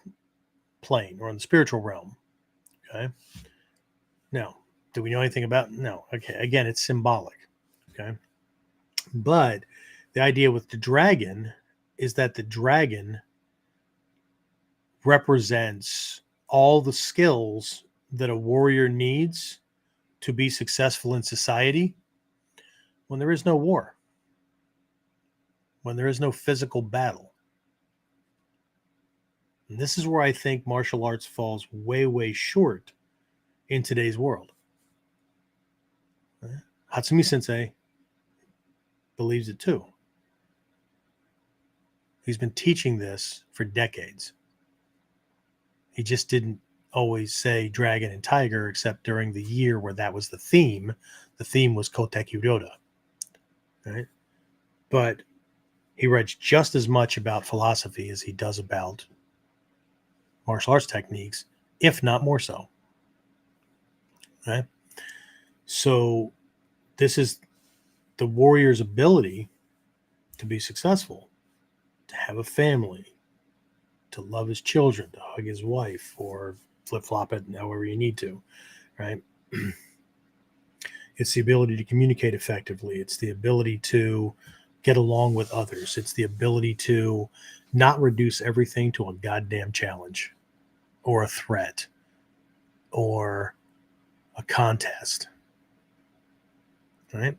plane or on the spiritual realm. Okay. Now, do we know anything about? No. Okay. Again, it's symbolic. Okay. But the idea with the dragon is that the dragon represents all the skills that a warrior needs to be successful in society when there is no war, when there is no physical battle. And this is where I think martial arts falls way, way short in today's world. Hatsumi Sensei believes it too. He's been teaching this for decades. He just didn't always say dragon and tiger, except during the year where that was the theme. The theme was Koteku Ryoda. Right? But he writes just as much about philosophy as he does about martial arts techniques, if not more so. Right? So this is the warrior's ability to be successful, to have a family, to love his children, to hug his wife, or flip-flop it however you need to, right? It's the ability to communicate effectively. It's the ability to get along with others. It's the ability to not reduce everything to a goddamn challenge or a threat or a contest, right?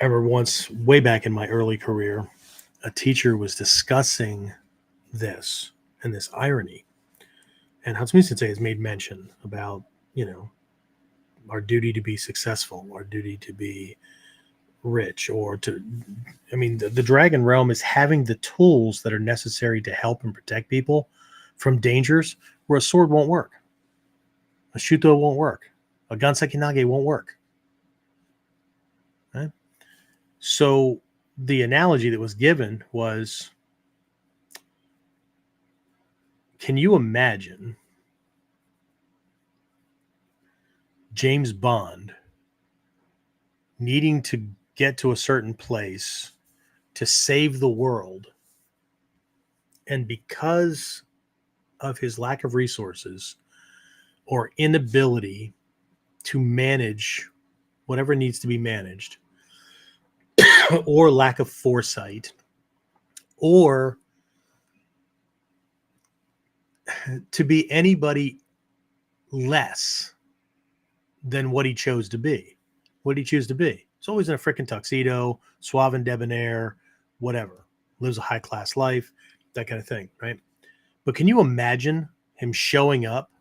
I remember once, way back in my early career, a teacher was discussing this and this irony. And Hatsumi Sensei has made mention about, our duty to be successful, our duty to be rich, or the dragon realm is having the tools that are necessary to help and protect people from dangers where a sword won't work, a shuto won't work, a ganseki nage won't work. Right? So the analogy that was given was, can you imagine James Bond needing to get to a certain place to save the world, and because of his lack of resources or inability to manage whatever needs to be managed, or lack of foresight, or to be anybody less than what he chose to be. What did he choose to be? He's always in a freaking tuxedo, suave and debonair, whatever. Lives a high-class life, that kind of thing, right? But can you imagine him showing up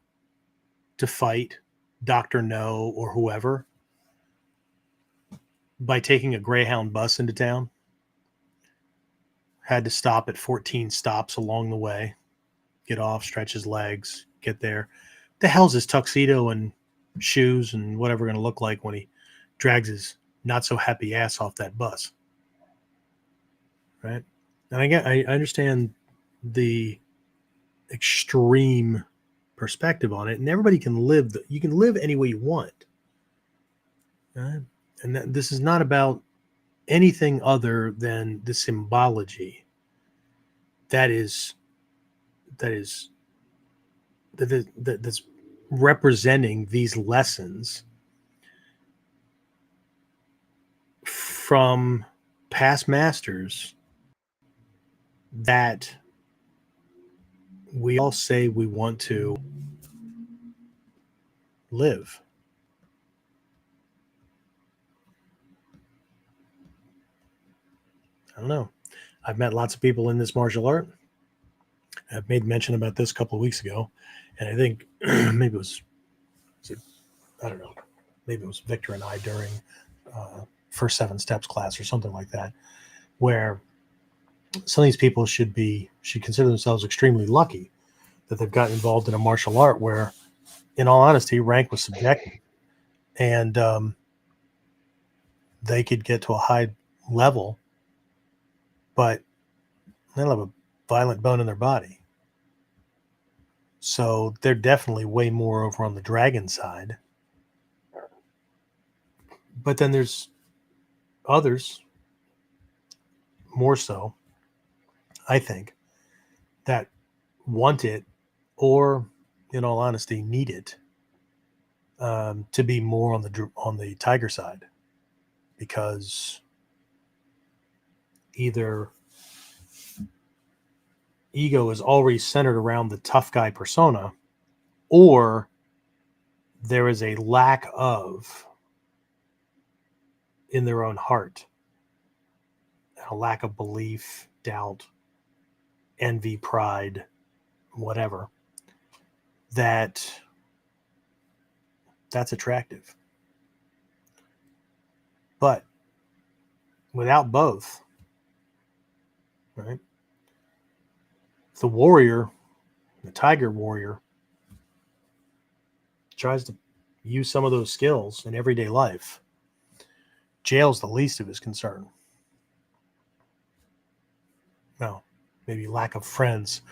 to fight Dr. No or whoever by taking a Greyhound bus into town? Had to stop at 14 stops along the way, get off, stretch his legs, get there. The hell's his tuxedo and shoes and whatever going to look like when he drags his not so happy ass off that bus, right? And I understand the extreme perspective on it, and everybody can live. You can live any way you want, right? And this is not about anything other than the symbology that's representing these lessons from past masters that we all say we want to live. I don't know. I've met lots of people in this martial art. I've made mention about this a couple of weeks ago, and I think maybe it was I don't know, maybe it was Victor and I during first 7 steps class or something like that, where some of these people should consider themselves extremely lucky that they've gotten involved in a martial art where, in all honesty, rank was subjective, and they could get to a high level, but they don't have a violent bone in their body. So they're definitely way more over on the dragon side. But then there's others, more so, I think, that want it, or, in all honesty, need it to be more on the tiger side, because either ego is already centered around the tough guy persona, or there is a lack of in their own heart, a lack of belief, doubt, envy, pride, whatever, that That's attractive. But without both, right? The warrior, the tiger warrior, tries to use some of those skills in everyday life. Jail's the least of his concern. No, maybe lack of friends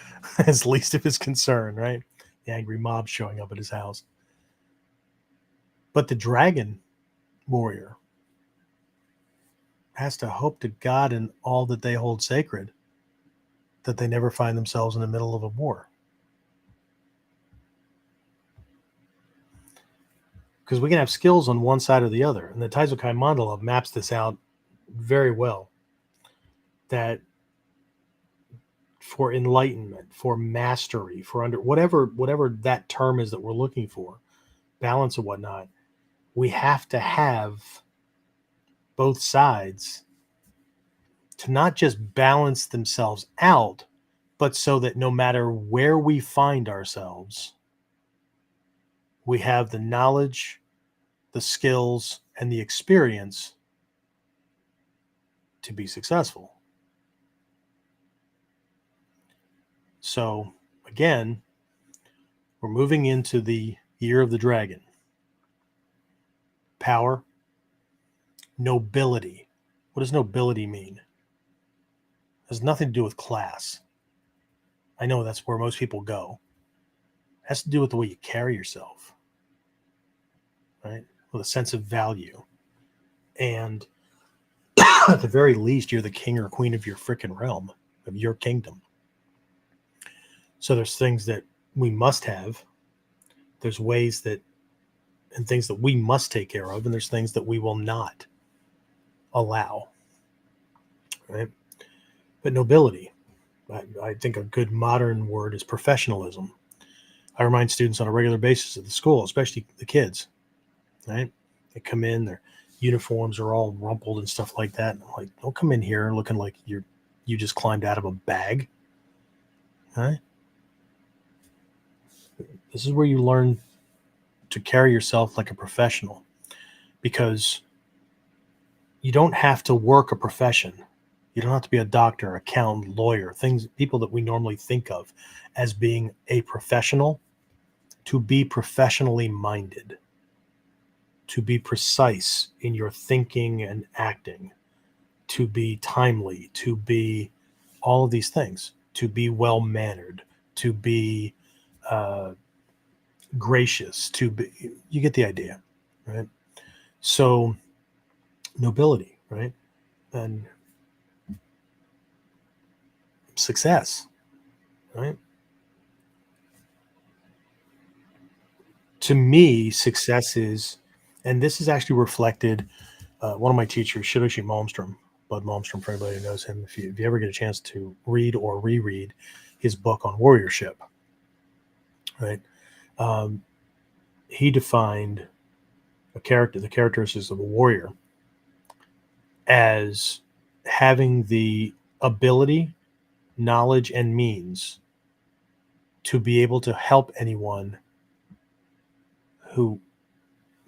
is least of his concern, right? The angry mob showing up at his house. But the dragon warrior has to hope to God and all that they hold sacred that they never find themselves in the middle of a war. Because we can have skills on one side or the other. And the Taizokai Mandala maps this out very well. That for enlightenment, for mastery, for under whatever that term is that we're looking for, balance and whatnot, we have to have both sides to not just balance themselves out, but so that no matter where we find ourselves, we have the knowledge, the skills, and the experience to be successful. So, again, we're moving into the year of the dragon. Power, nobility. What does nobility mean? It has nothing to do with class. I know that's where most people go. It has to do with the way you carry yourself, right? With a sense of value. And at the very least, you're the king or queen of your frickin' realm, of your kingdom. So there's things that we must have. There's ways that, and things that we must take care of, and there's things that we will not allow, right? But nobility, I think a good modern word is professionalism. I remind students on a regular basis at the school, especially the kids, right? They come in, their uniforms are all rumpled and stuff like that. And I'm like, don't come in here looking like you just climbed out of a bag, right? This is where you learn to carry yourself like a professional, because you don't have to work a profession. You don't have to be a doctor, accountant, lawyer, people that we normally think of as being a professional, to be professionally minded, to be precise in your thinking and acting, to be timely, to be all of these things, to be well-mannered, to be gracious, to be, you get the idea, right? So nobility, right? And success, right? To me, success is, and this is actually reflected, one of my teachers, Shiroshi Malmstrom, Bud Malmstrom, for anybody who knows him, if you ever get a chance to read or reread his book on warriorship, right? He defined the characteristics of a warrior as having the ability, knowledge, and means to be able to help anyone who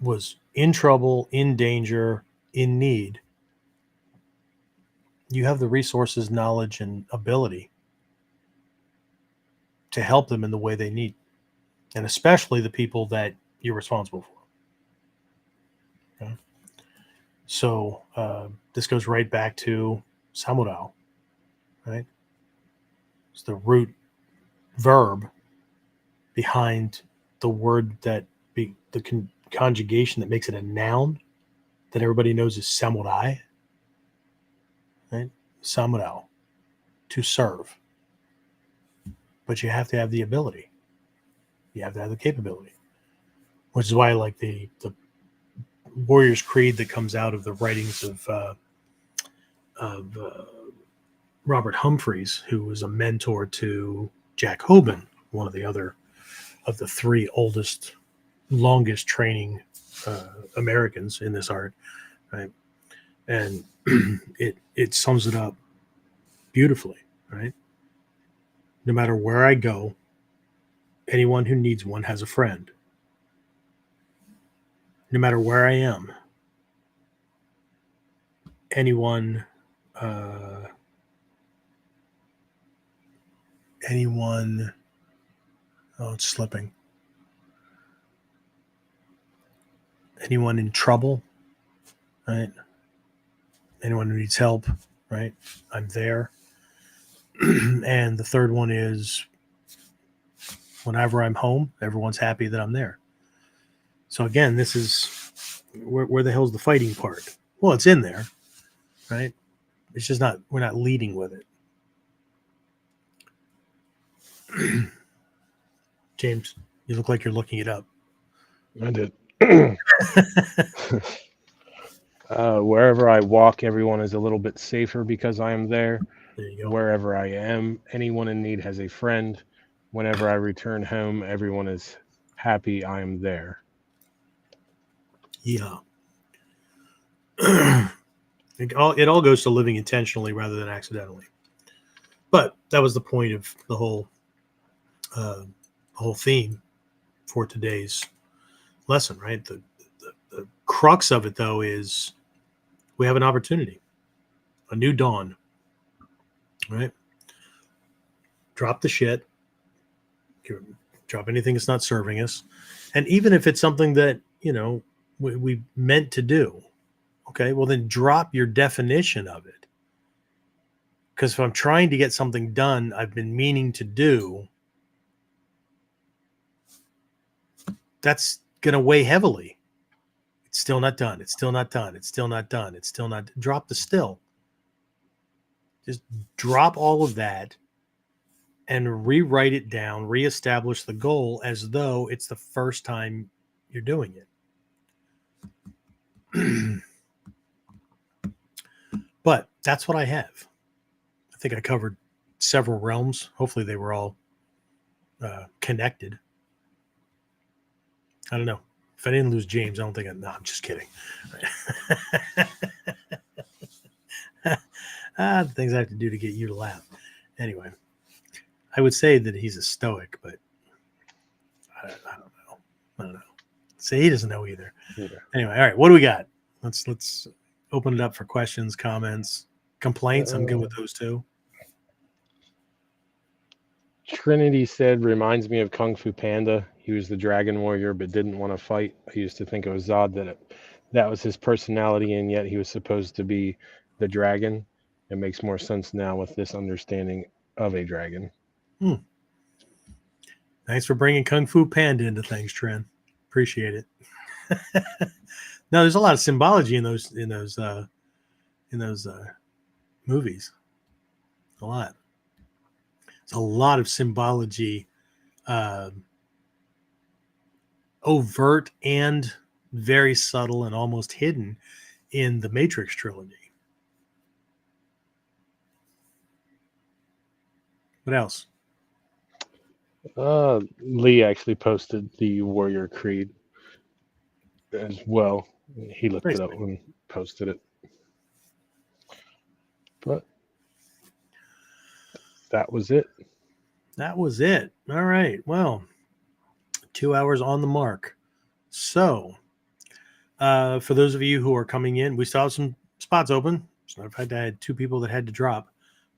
was in trouble, in danger, in need. You have the resources, knowledge, and ability to help them in the way they need, and especially the people that you're responsible for. Okay? So this goes right back to samurai, right? It's the root verb behind the word the conjugation that makes it a noun that everybody knows is samurai, right? Samurai, to serve. But you have to have the ability. You have to have the capability, which is why I like the Warrior's Creed that comes out of the writings of Robert Humphreys, who was a mentor to Jack Hoban, one of the other of the three longest training Americans in this art, right? And it sums it up beautifully, right? No matter where I go, anyone who needs one has a friend. no matter where I am, anyone, oh, it's slipping. Anyone in trouble, right? Anyone who needs help, right? I'm there. And the third one is whenever I'm home, everyone's happy that I'm there. So again, this is where the hell's the fighting part? Well, it's in there, right? It's just not, we're not leading with it. James, you look like you're looking it up. I did. Wherever I walk, everyone is a little bit safer because I am there. There you go. Wherever I am, anyone in need has a friend. Whenever I return home, everyone is happy I am there. Yeah. It all goes to living intentionally rather than accidentally. But that was the point of the whole theme for today's lesson, right? The crux of it, though, is we have an opportunity, a new dawn, right? Drop the shit, drop anything that's not serving us, and even if it's something that we meant to do, okay, well then drop your definition of it. Because if I'm trying to get something done I've been meaning to do, that's going to weigh heavily. It's still not done. It's still not done. It's still not done. It's still not. Drop the still. Just drop all of that and rewrite it down, reestablish the goal as though it's the first time you're doing it. But that's what I have. I think I covered several realms. Hopefully they were all connected. I don't know. If I didn't lose James, I don't think no, I'm just kidding. The things I have to do to get you to laugh. Anyway, I would say that he's a stoic, but I don't know. Say he doesn't know either. Yeah. Anyway, all right. What do we got? Let's open it up for questions, comments, complaints. I'm good with those too. Trinity said, reminds me of Kung Fu Panda. He was the dragon warrior but didn't want to fight. I used to think it was odd that was his personality, and yet he was supposed to be the dragon. It makes more sense now with this understanding of a dragon. Thanks for bringing Kung Fu Panda into things, Trin. Appreciate it. No, there's a lot of symbology in those movies. A lot. There's a lot of symbology, overt and very subtle and almost hidden in the Matrix trilogy. What else? Lee actually posted the Warrior Creed as well. He looked it up and posted it. But that was it. That was it. All right. Well, 2 hours on the mark. So, for those of you who are coming in, we still have some spots open. As a matter of fact, I had 2 people that had to drop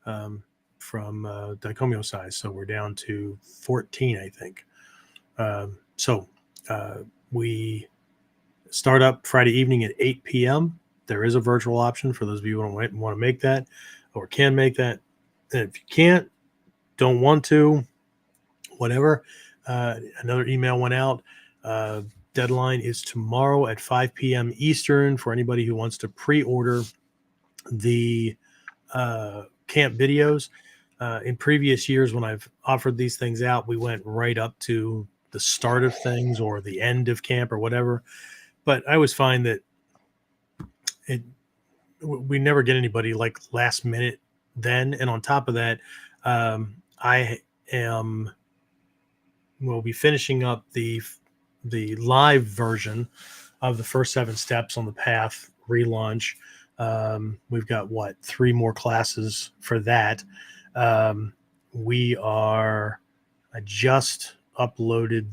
from Dicomio size. So we're down to 14, I think. So we start up Friday evening at 8 p.m. There is a virtual option for those of you who want to make that or can make that. And if you can't, don't want to, whatever, another email went out. Deadline is tomorrow at 5 p.m. Eastern for anybody who wants to pre-order the camp videos. In previous years, when I've offered these things out, we went right up to the start of things or the end of camp or whatever. But I always find that we never get anybody like last minute then. And on top of that, we'll be finishing up the live version of the first 7 steps on the path relaunch. We've got 3 more classes for that. I just uploaded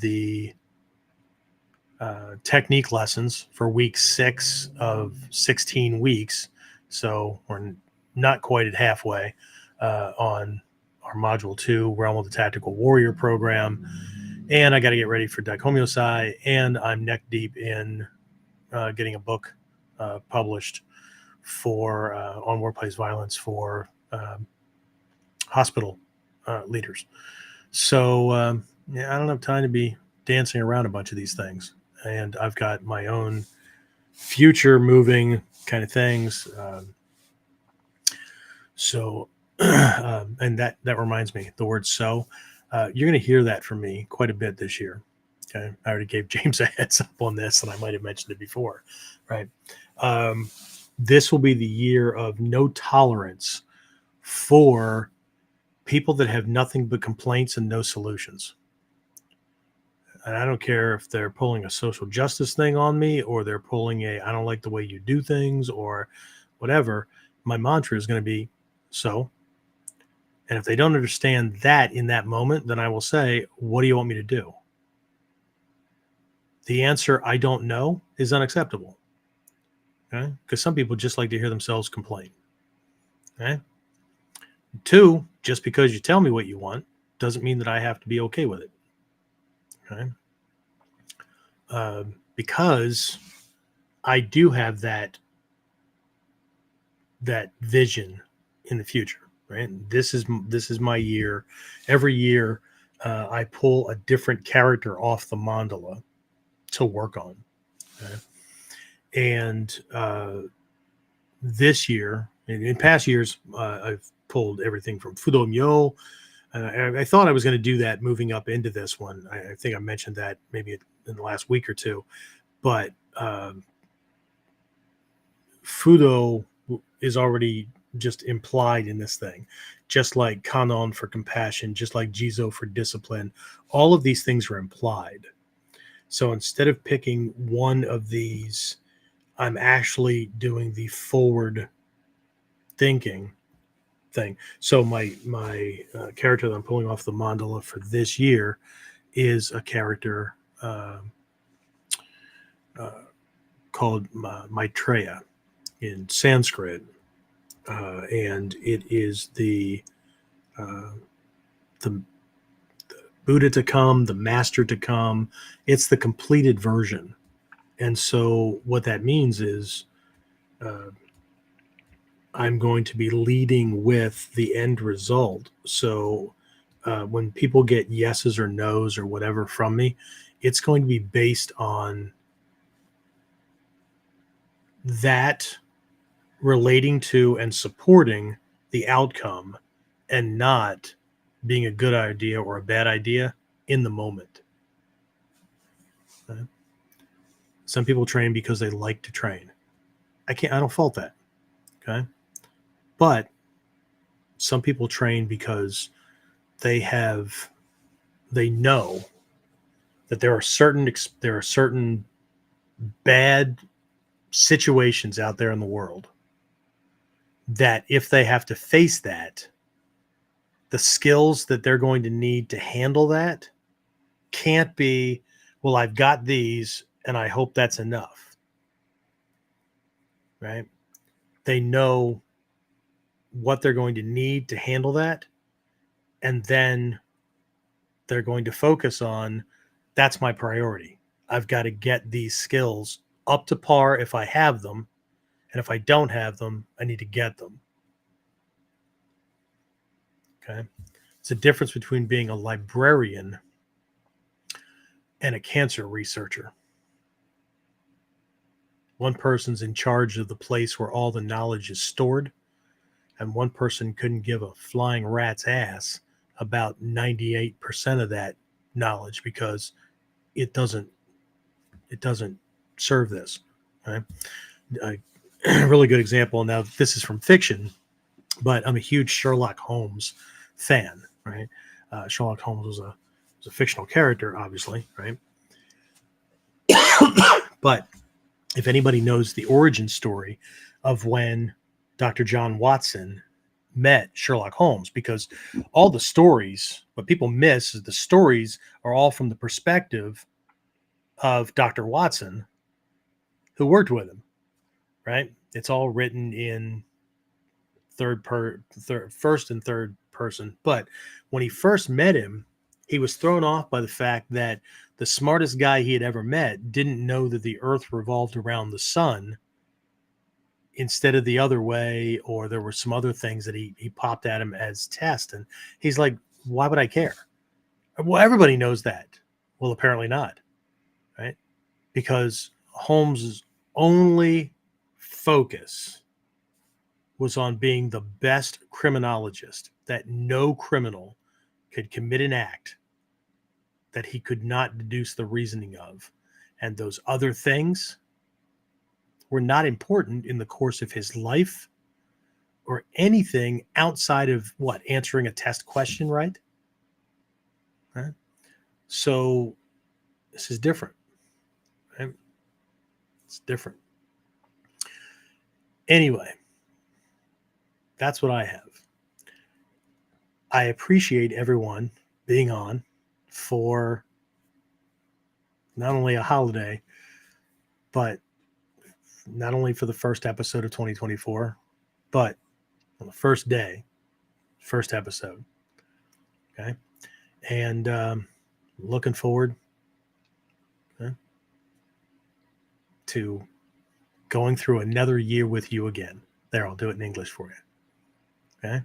technique lessons for week 6 of 16 weeks. So we're not quite at halfway on our module 2, Realm of the Tactical Warrior program. And I got to get ready for Daikomyosai, and I'm neck deep in getting a book published for on workplace violence for hospital leaders. So yeah, I don't have time to be dancing around a bunch of these things, and I've got my own future moving kind of things. So, and that reminds me, the word "so." You're going to hear that from me quite a bit this year. Okay, I already gave James a heads up on this, and I might have mentioned it before, right? This will be the year of no tolerance for people that have nothing but complaints and no solutions. And I don't care if they're pulling a social justice thing on me, or they're pulling I don't like the way you do things, or whatever. My mantra is going to be so. And if they don't understand that in that moment, then I will say, what do you want me to do? The answer, I don't know, is unacceptable. Okay? Because some people just like to hear themselves complain. Okay? 2, just because you tell me what you want doesn't mean that I have to be okay with it. Okay? Because I do have that vision in the future, right? This is my year. Every year, I pull a different character off the mandala to work on. Okay? And this year, in past years, I've pulled everything from Fudo Myo. I thought I was going to do that moving up into this one. I think I mentioned that maybe in the last week or two. But Fudo is already just implied in this thing, just like Kanon for compassion, just like Jizo for discipline. All of these things are implied. So instead of picking one of these, I'm actually doing the forward thinking thing. So my character that I'm pulling off the mandala for this year is a character called Maitreya in Sanskrit, and it is the Buddha to come, the master to come. It's the completed version. And so what that means is I'm going to be leading with the end result. So when people get yeses or nos or whatever from me, it's going to be based on that relating to and supporting the outcome, and not being a good idea or a bad idea in the moment. Okay? Some people train because they like to train. I don't fault that. Okay. But some people train because they know that there are certain bad situations out there in the world that if they have to face that, the skills that they're going to need to handle that can't be, well, I've got these and I hope that's enough. Right? They know what they're going to need to handle that, and then they're going to focus on, that's my priority. I've got to get these skills up to par if I have them, and if I don't have them, I need to get them. Okay? It's a difference between being a librarian and a cancer researcher. One person's in charge of the place where all the knowledge is stored, and one person couldn't give a flying rat's ass about 98% of that knowledge because it doesn't serve this. Right? A really good example. Now, this is from fiction, but I'm a huge Sherlock Holmes fan. Right? Sherlock Holmes was a fictional character, obviously. Right? But if anybody knows the origin story of when Dr. John Watson met Sherlock Holmes, because all the stories, what people miss is the stories are all from the perspective of Dr. Watson, who worked with him, right? It's all written in first and third person. But when he first met him, he was thrown off by the fact that the smartest guy he had ever met didn't know that the earth revolved around the sun instead of the other way, or there were some other things that he popped at him as test. And he's like, why would I care? Well, everybody knows that. Well, apparently not, right? Because Holmes's only focus was on being the best criminologist, that no criminal could commit an act that he could not deduce the reasoning of. And those other things were not important in the course of his life or anything outside of what? Answering a test question, right? Right? So this is different. Right? It's different. Anyway, that's what I have. I appreciate everyone being on for not only a holiday, but not only for the first episode of 2024, but on the first day, first episode. Okay. And looking forward to going through another year with you again. There, I'll do it in English for you. Okay.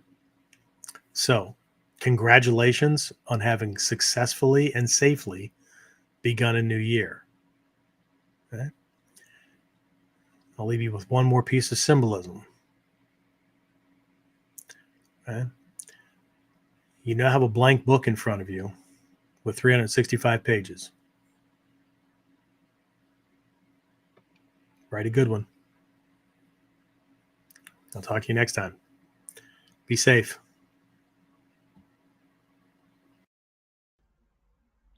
So, congratulations on having successfully and safely begun a new year. Okay. I'll leave you with one more piece of symbolism. Okay. You now have a blank book in front of you with 365 pages. Write a good one. I'll talk to you next time. Be safe.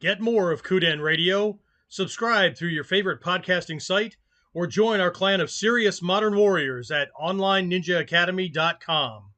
Get more of KUDEN Radio. Subscribe through your favorite podcasting site or join our clan of serious modern warriors at onlineninjaacademy.com.